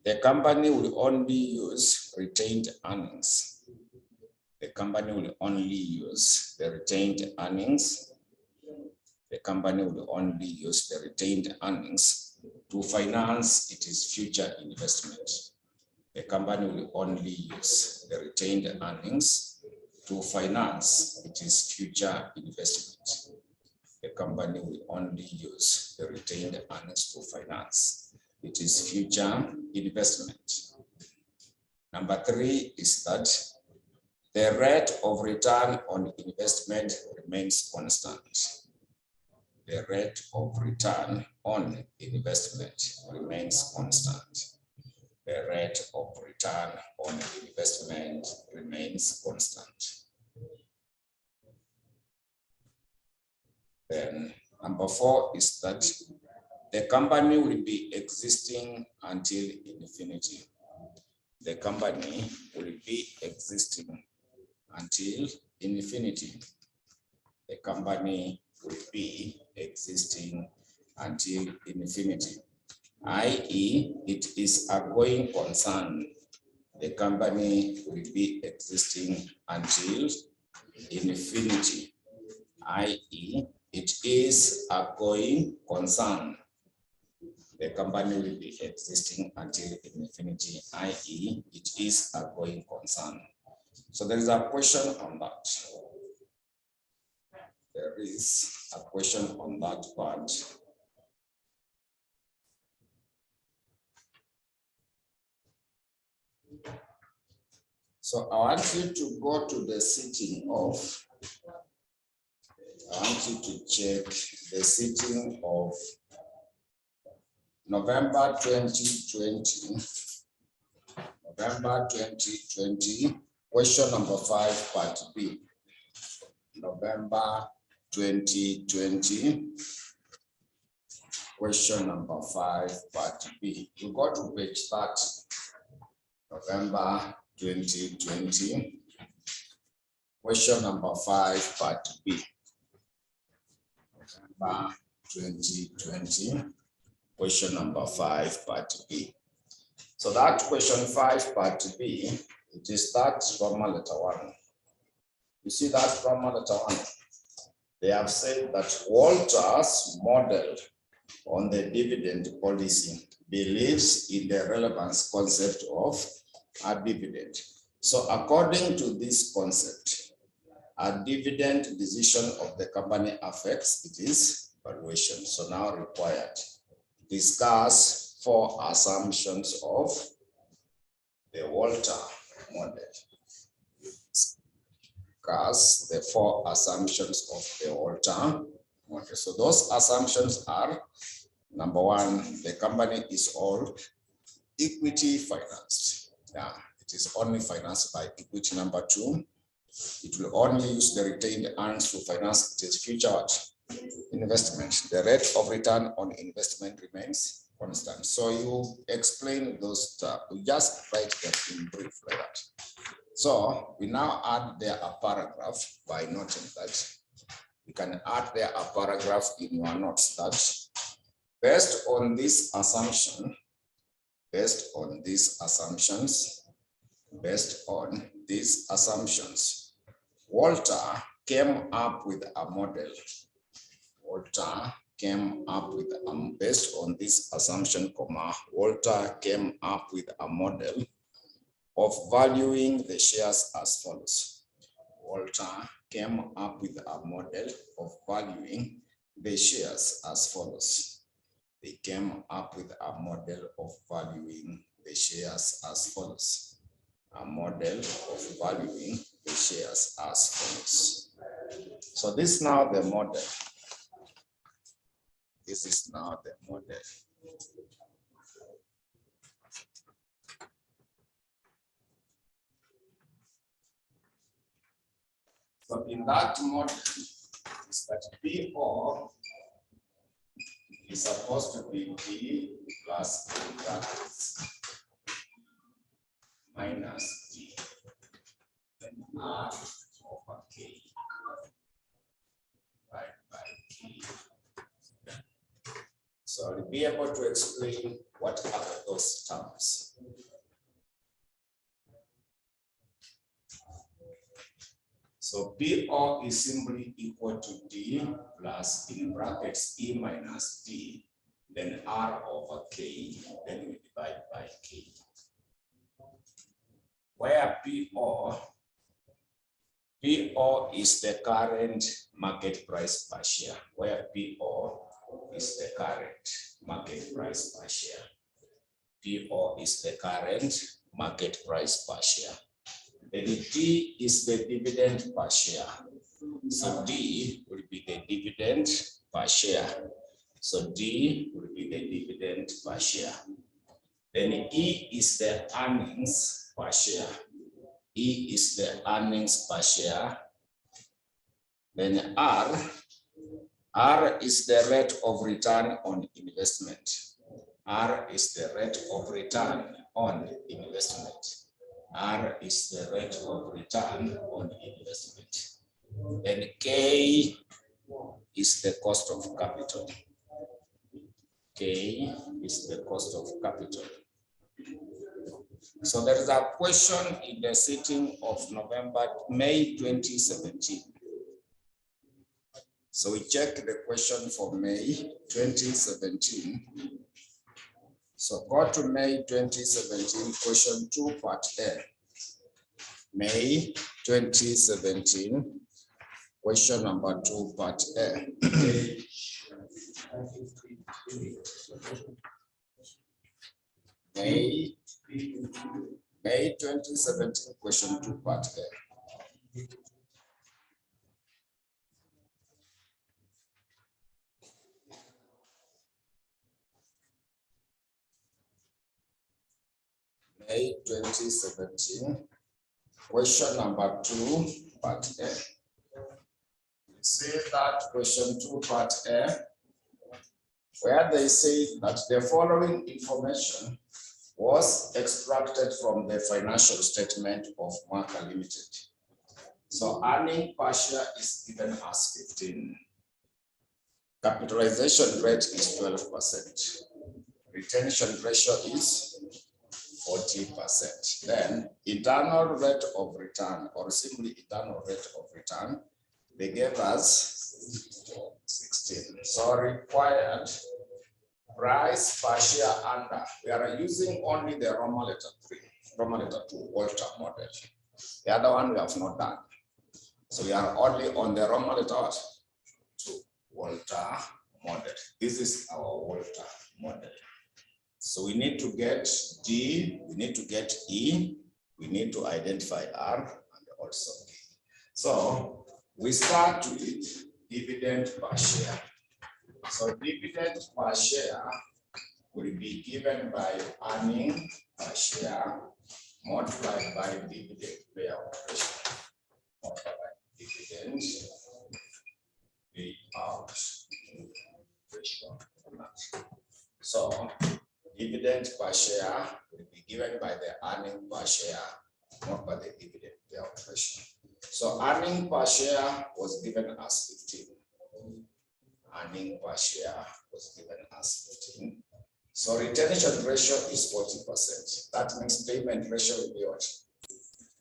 the company will only use retained earnings. The company will only use the retained earnings. The company will only use the retained earnings to finance its future investment. The company will only use the retained earnings to finance its future investment. The company will only use the retained earnings to finance its future investment. Number three is that the rate of return on investment remains constant. The rate of return on investment remains constant. The rate of return on investment remains constant. Then number four is that the company will be existing until infinity. The company will be existing until infinity. The company will be existing until infinity, i.e., it is a going concern. The company will be existing until infinity, i.e., it is a going concern. The company will be existing until infinity, i.e., it is a going concern. So there is a question on that. There is a question on that part. So I want you to go to the sitting of, I want you to check the sitting of November 2020. November 2020, question number 5, part B. November 2020, question number 5, part B. You go to page 30. November 2020, question number 5, part B. November 2020, question number 5, part B. So that question 5, part B, it is that Roman letter 1. You see that Roman letter 1? They have said that Walter's model on the dividend policy believes in the relevance concept of a dividend. So according to this concept, a dividend decision of the company affects its valuation. So now required, discuss 4 assumptions of the Walter model. Discuss the 4 assumptions of the Walter model. So those assumptions are: number 1, the company is all equity financed. Yeah, it is only financed by equity. Number 2, it will only use the retained earnings to finance its future investment. The rate of return on investment remains constant. So you explain those stuff. You just write them in brief like that. So we now add there a paragraph by noting that you can add there a paragraph in your notes that based on this assumption, based on these assumptions, Walter came up with a model. Walter came up with, based on this assumption, Walter came up with a model of valuing the shares as follows. Walter came up with a model of valuing the shares as follows. They came up with a model of valuing the shares as follows. A model of valuing the shares as follows. So this is now the model. This is now the model. So in that model, is that PO is supposed to be D plus in brackets minus D, then R over K, right by K. So I'll be able to explain what are those terms. So PO is simply equal to D plus in brackets E minus D, then R over K, then we divide by K. Where PO is the current market price per share. Where PO is the current market price per share. PO is the current market price per share. Then D is the dividend per share. So D will be the dividend per share. So D will be the dividend per share. Then E is the earnings per share. E is the earnings per share. Then R R is the rate of return on investment. R is the rate of return on investment. R is the rate of return on investment. And K is the cost of capital. K is the cost of capital. So there is a question in the sitting of May 2017. So we check the question for May 2017. So go to May 2017, question 2, part A. May 2017, question number 2, part A. May 2017, question 2, part A. May 2017, question number 2, part A. You see that question 2, part A, where they say that the following information was extracted from the financial statement of Marker Limited. So earning per share is given as 15. Capitalization rate is 12%. Retention ratio is 40%. Then internal rate of return, or simply internal rate of return, they gave us 16. So required price per share under. We are using only the Roman letter 3, Roman letter 2 Walter model. The other one we have not done. So we are only on the Roman letter 2 Walter model. This is our Walter model. So we need to get D, we need to get E, we need to identify R and also K. So we start with dividend per share. So dividend per share will be given by earning per share multiplied by dividend payout ratio. Multiplied by dividend payout ratio. So dividend per share will be given by the earning per share, not by the dividend payout ratio. So earning per share was given as 15. Earning per share was given as 15. So retention ratio is 40%. That means payment ratio will be what?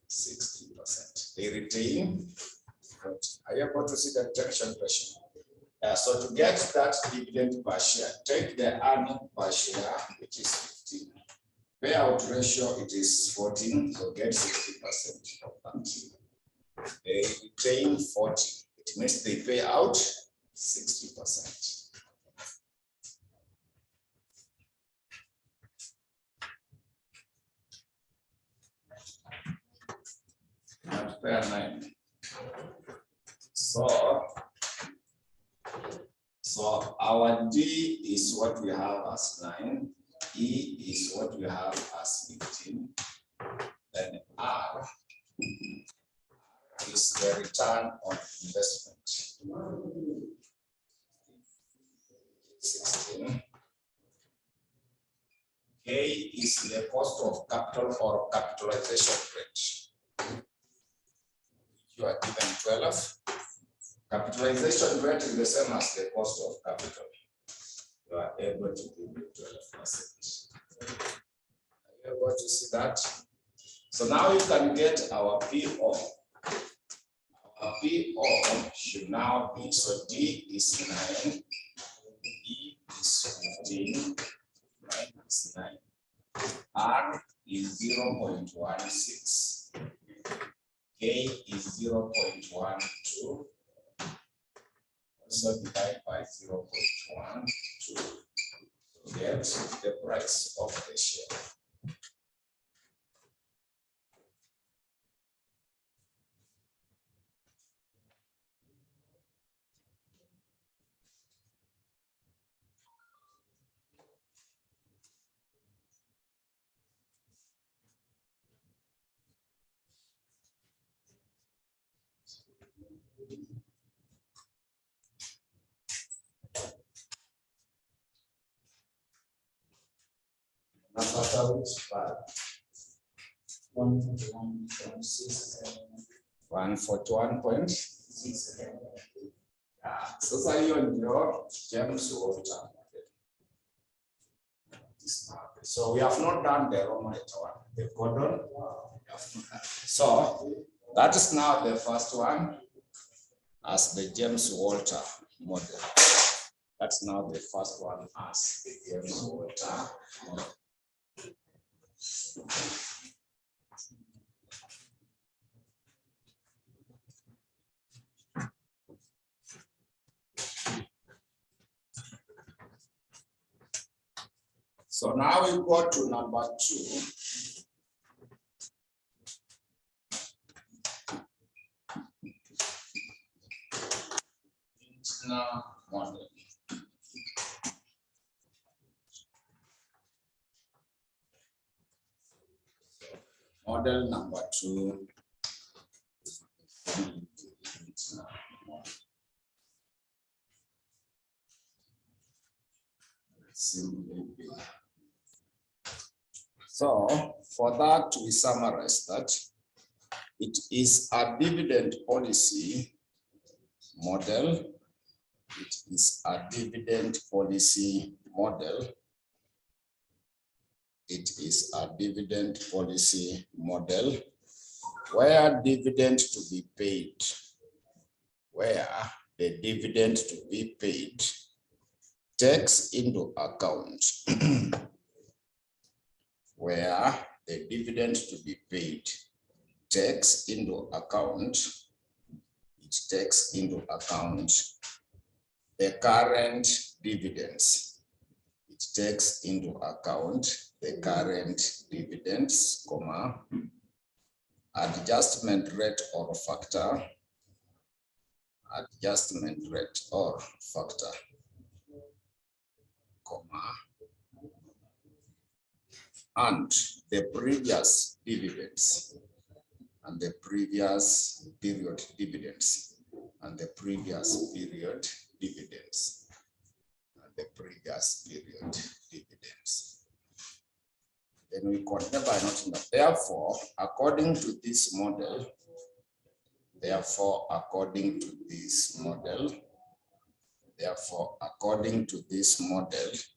60%. They retain 40. Are you able to see the retention ratio? So to get that dividend per share, take the earning per share, which is 15. Payout ratio, it is 14, so get 60% of that. They retain 40. It means they pay out 60%. And pair 9. So our D is what we have as 9, E is what we have as 15, then R is the return on investment, 16. K is the cost of capital or capitalization rate. You are given 12. Capitalization rate is the same as the cost of capital. You are able to give me 12%. Are you able to see that? So now you can get our PO. Our PO should now be, so D is 9, E is 15, minus 9. R is 0.16, K is 0.12. Also divide by 0.12 to get the price of the share. Napata which part? 141.6. Sasa hiyo ndio James Water. So we have not done the Romanette one, the Gordon. So that is now the first one as the James Walter model. That's now the first one as the James Walter model. So now we go to number 2. Internal model. Model number 2. So for that, we summarize that it is a dividend policy model. It is a dividend policy model. It is a dividend policy model where dividend to be paid, where the dividend to be paid takes into account where the dividend to be paid takes into account, it takes into account the current dividends. It takes into account the current dividends, comma, adjustment rate or factor, adjustment rate or factor, comma, and the previous dividends, and the previous period dividends, and the previous period dividends, and the previous period dividends. Then we continue by noting that therefore, according to this model,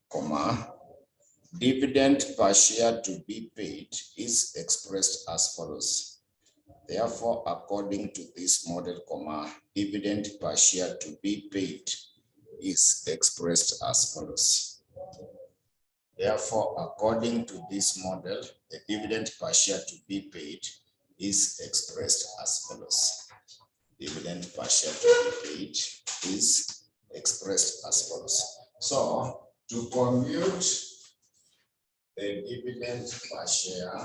comma, dividend per share to be paid is expressed as follows. Therefore, according to this model, comma, dividend per share to be paid is expressed as follows. Therefore, according to this model, the dividend per share to be paid is expressed as follows. Dividend per share to be paid is expressed as follows. So, to compute the dividend per share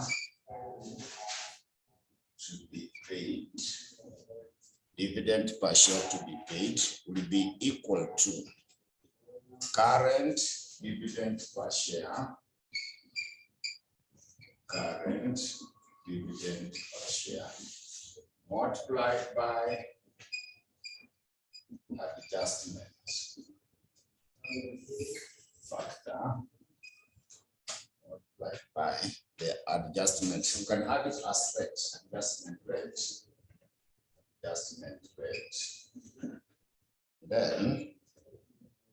to be paid, dividend per share to be paid will be equal to current dividend per share, current dividend per share multiplied by adjustment factor multiplied by the adjustment. You can add it as rate, adjustment rate. Then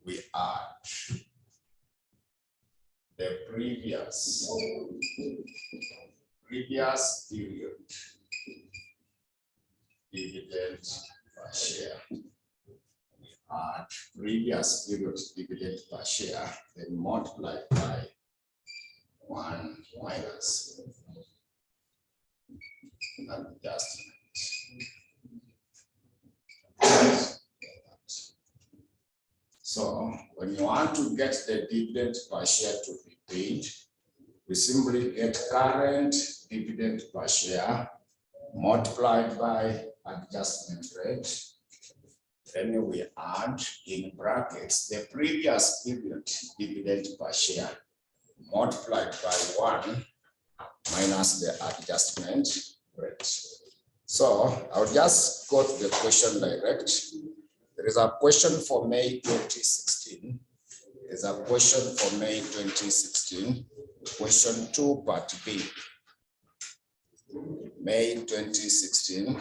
we add the previous period dividend per share. We add previous period dividend per share, then multiply by 1 minus adjustment. So when you want to get the dividend per share to be paid, we simply get current dividend per share multiplied by adjustment rate. Then we add in brackets the previous period dividend per share multiplied by 1 minus the adjustment rate. So I'll just go to the question direct. There is a question for May 2016. There's a question for May 2016. Question 2, part B. May 2016.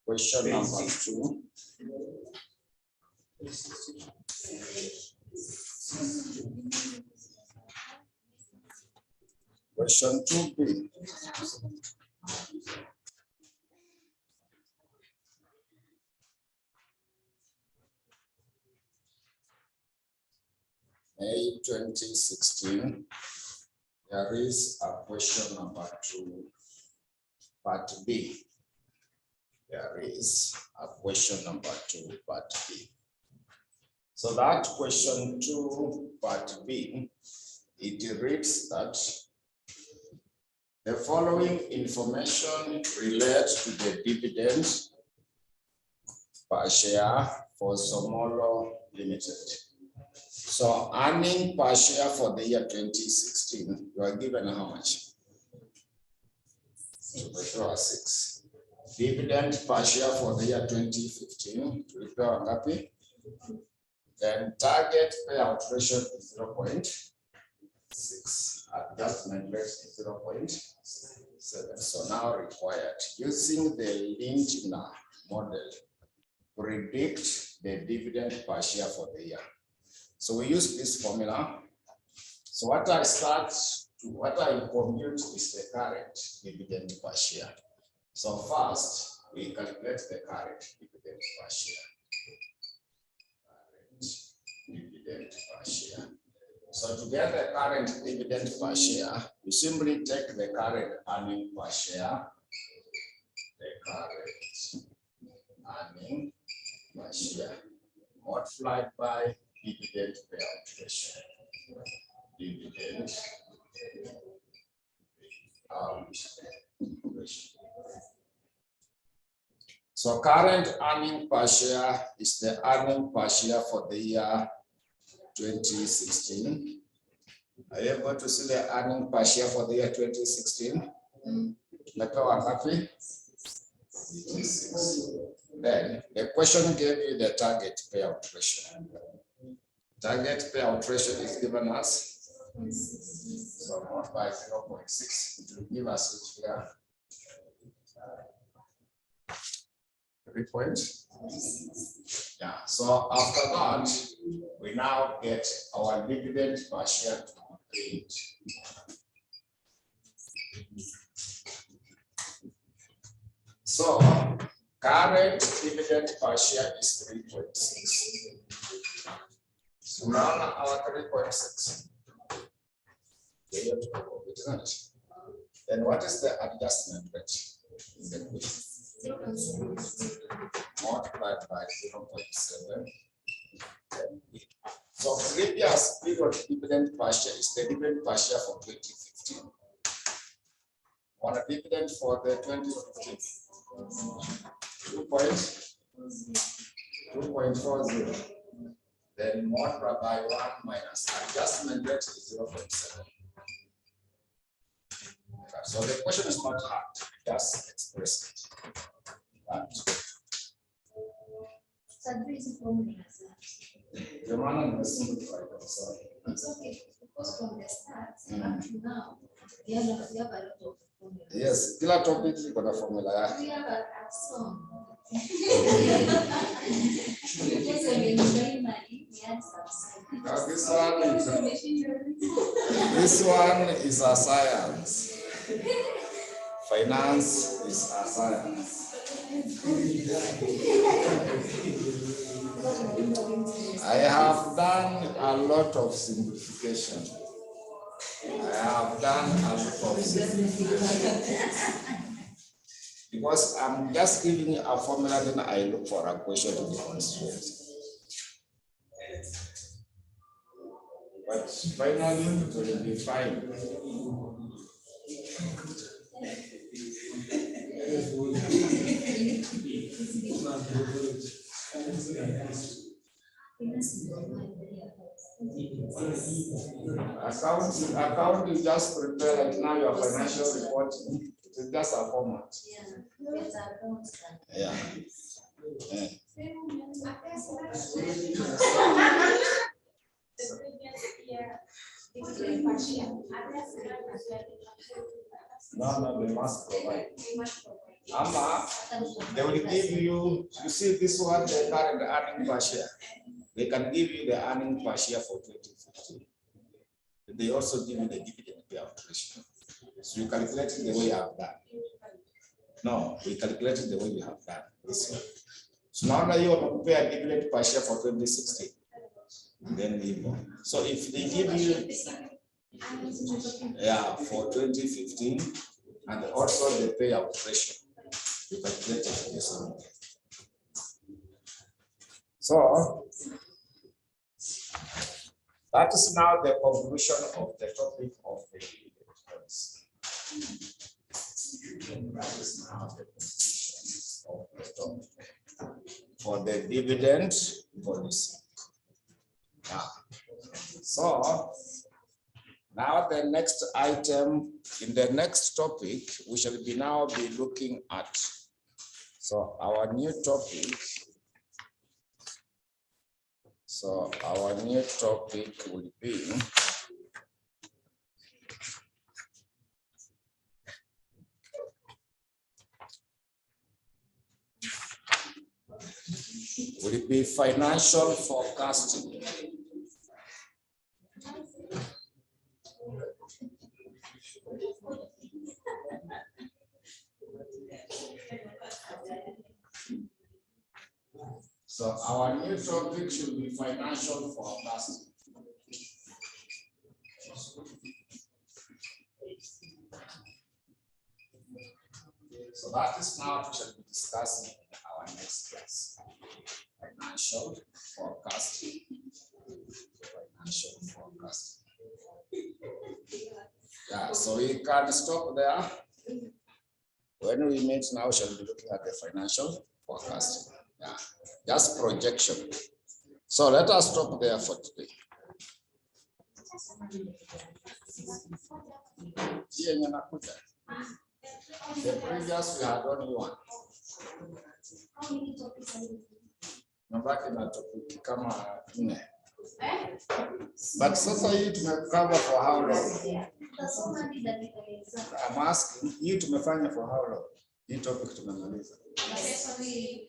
Question number 2. Question 2B. May 2016. There is a question number 2, part B. There is a question number 2, part B. So that question 2, part B, it reads that the following information relates to the dividend per share for Somolo Limited. So earning per share for the year 2016, you are given how much? 6. Dividend per share for the year 2015, happy. Then target payout ratio is 0.6. Adjustment rate is 0.7. So now required, using the Lindner model, predict the dividend per share for the year. So we use this formula. So what I compute is the current dividend per share. So first, we calculate the current dividend per share. Current dividend per share. So to get the current dividend per share, you simply take the current earning per share, the current earning per share, multiplied by dividend payout ratio. Dividend payout ratio. So current earning per share is the earning per share for the year 2016. Are you able to see the earning per share for the year 2016? Napewa ngapi? 86. Then the question gave you the target payout ratio. Target payout ratio is given us. So not by 0.6, it will give us which here 3 points. Yeah, so after that, we now get our dividend per share to complete. So current dividend per share is 3.6. So now our 3.6. Then what is the adjustment rate in the question? Multiplied by 0.7. So previous period dividend per share is the dividend per share for 2015. On a dividend for the 2015, 2.40. Then multiplied by 1 minus adjustment rate is 0.7. So the question is not hard, just express it. The man is simplified. It's okay, because from the start up to now, we have a lot of formulas. Yes, kila topic iko na formula yake. We have a song. This one is a science. Finance is a science. I have done a lot of simplification. Because I'm just giving you a formula, then I look for a question to demonstrate. But finally, it will be fine. Account you just prepare like now your financial report. It's just a format. Yeah. dividend per share, others No, they must provide. they must provide. Ama, they will give you see this one, the current earning per share. They can give you the earning per share for 2015. They also give you the dividend payout ratio. So you calculate it the way you have done. No, we calculate it the way we have done. This one. So now that you compare dividend per share for 2016, then we know. So if they give you, yeah, for 2015, and also the payout ratio, you calculate it this one. So that is now the conclusion of the topic of the dividends. That is now the conclusion of the topic for the dividend policy. Yeah. So now the next item in the next topic, we shall be now be looking at. So our new topic. So our new topic will be financial forecasting. So our new topic should be financial forecasting. So that is now we shall be discussing in our next class. Financial forecasting. Financial forecasting. Yeah, so we can stop there. When we meet now, we shall be looking at the financial forecasting. Yeah, just projection. So let us stop there for today. The previous we had only one. Nabaki na topic kama 4. But sasa hii tumecover for how long? I'm asking, hii tumefanya for how long? Hii topic tumemaliza.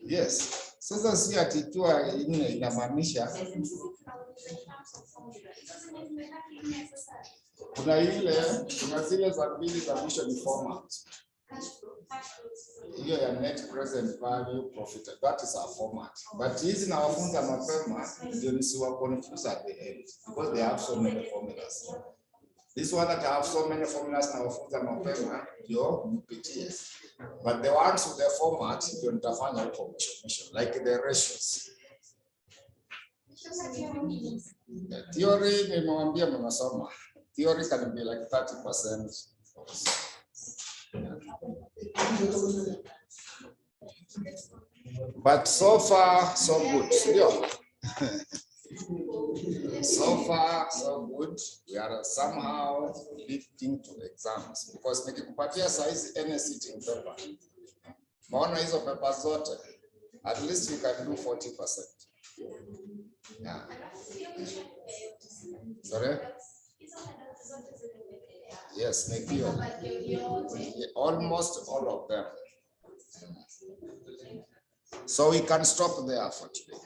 Yes. Sasa si ati ikiwa 4 inamaanisha kuna zile za mbili za mwisho ni format. Hiyo ya net present value profit, that is our format. But hizi nawafunza mapema ndio nisiwa confuse at the end because they have so many formulas. This one that have so many formulas nawafunza mapema ndio mpitie. But the ones with the format ndio nitafanya huko mwisho, like the ratios. The theory nimewambia mnasoma. Theory can be like 30%. But so far, so good. So far, so good. We are somehow lifting to exams because nikikupatia size any sitting paper. Maona hizo paper zote, at least you can do 40%. Yeah. Sorry? Yes, almost all of them. So we can stop there for today.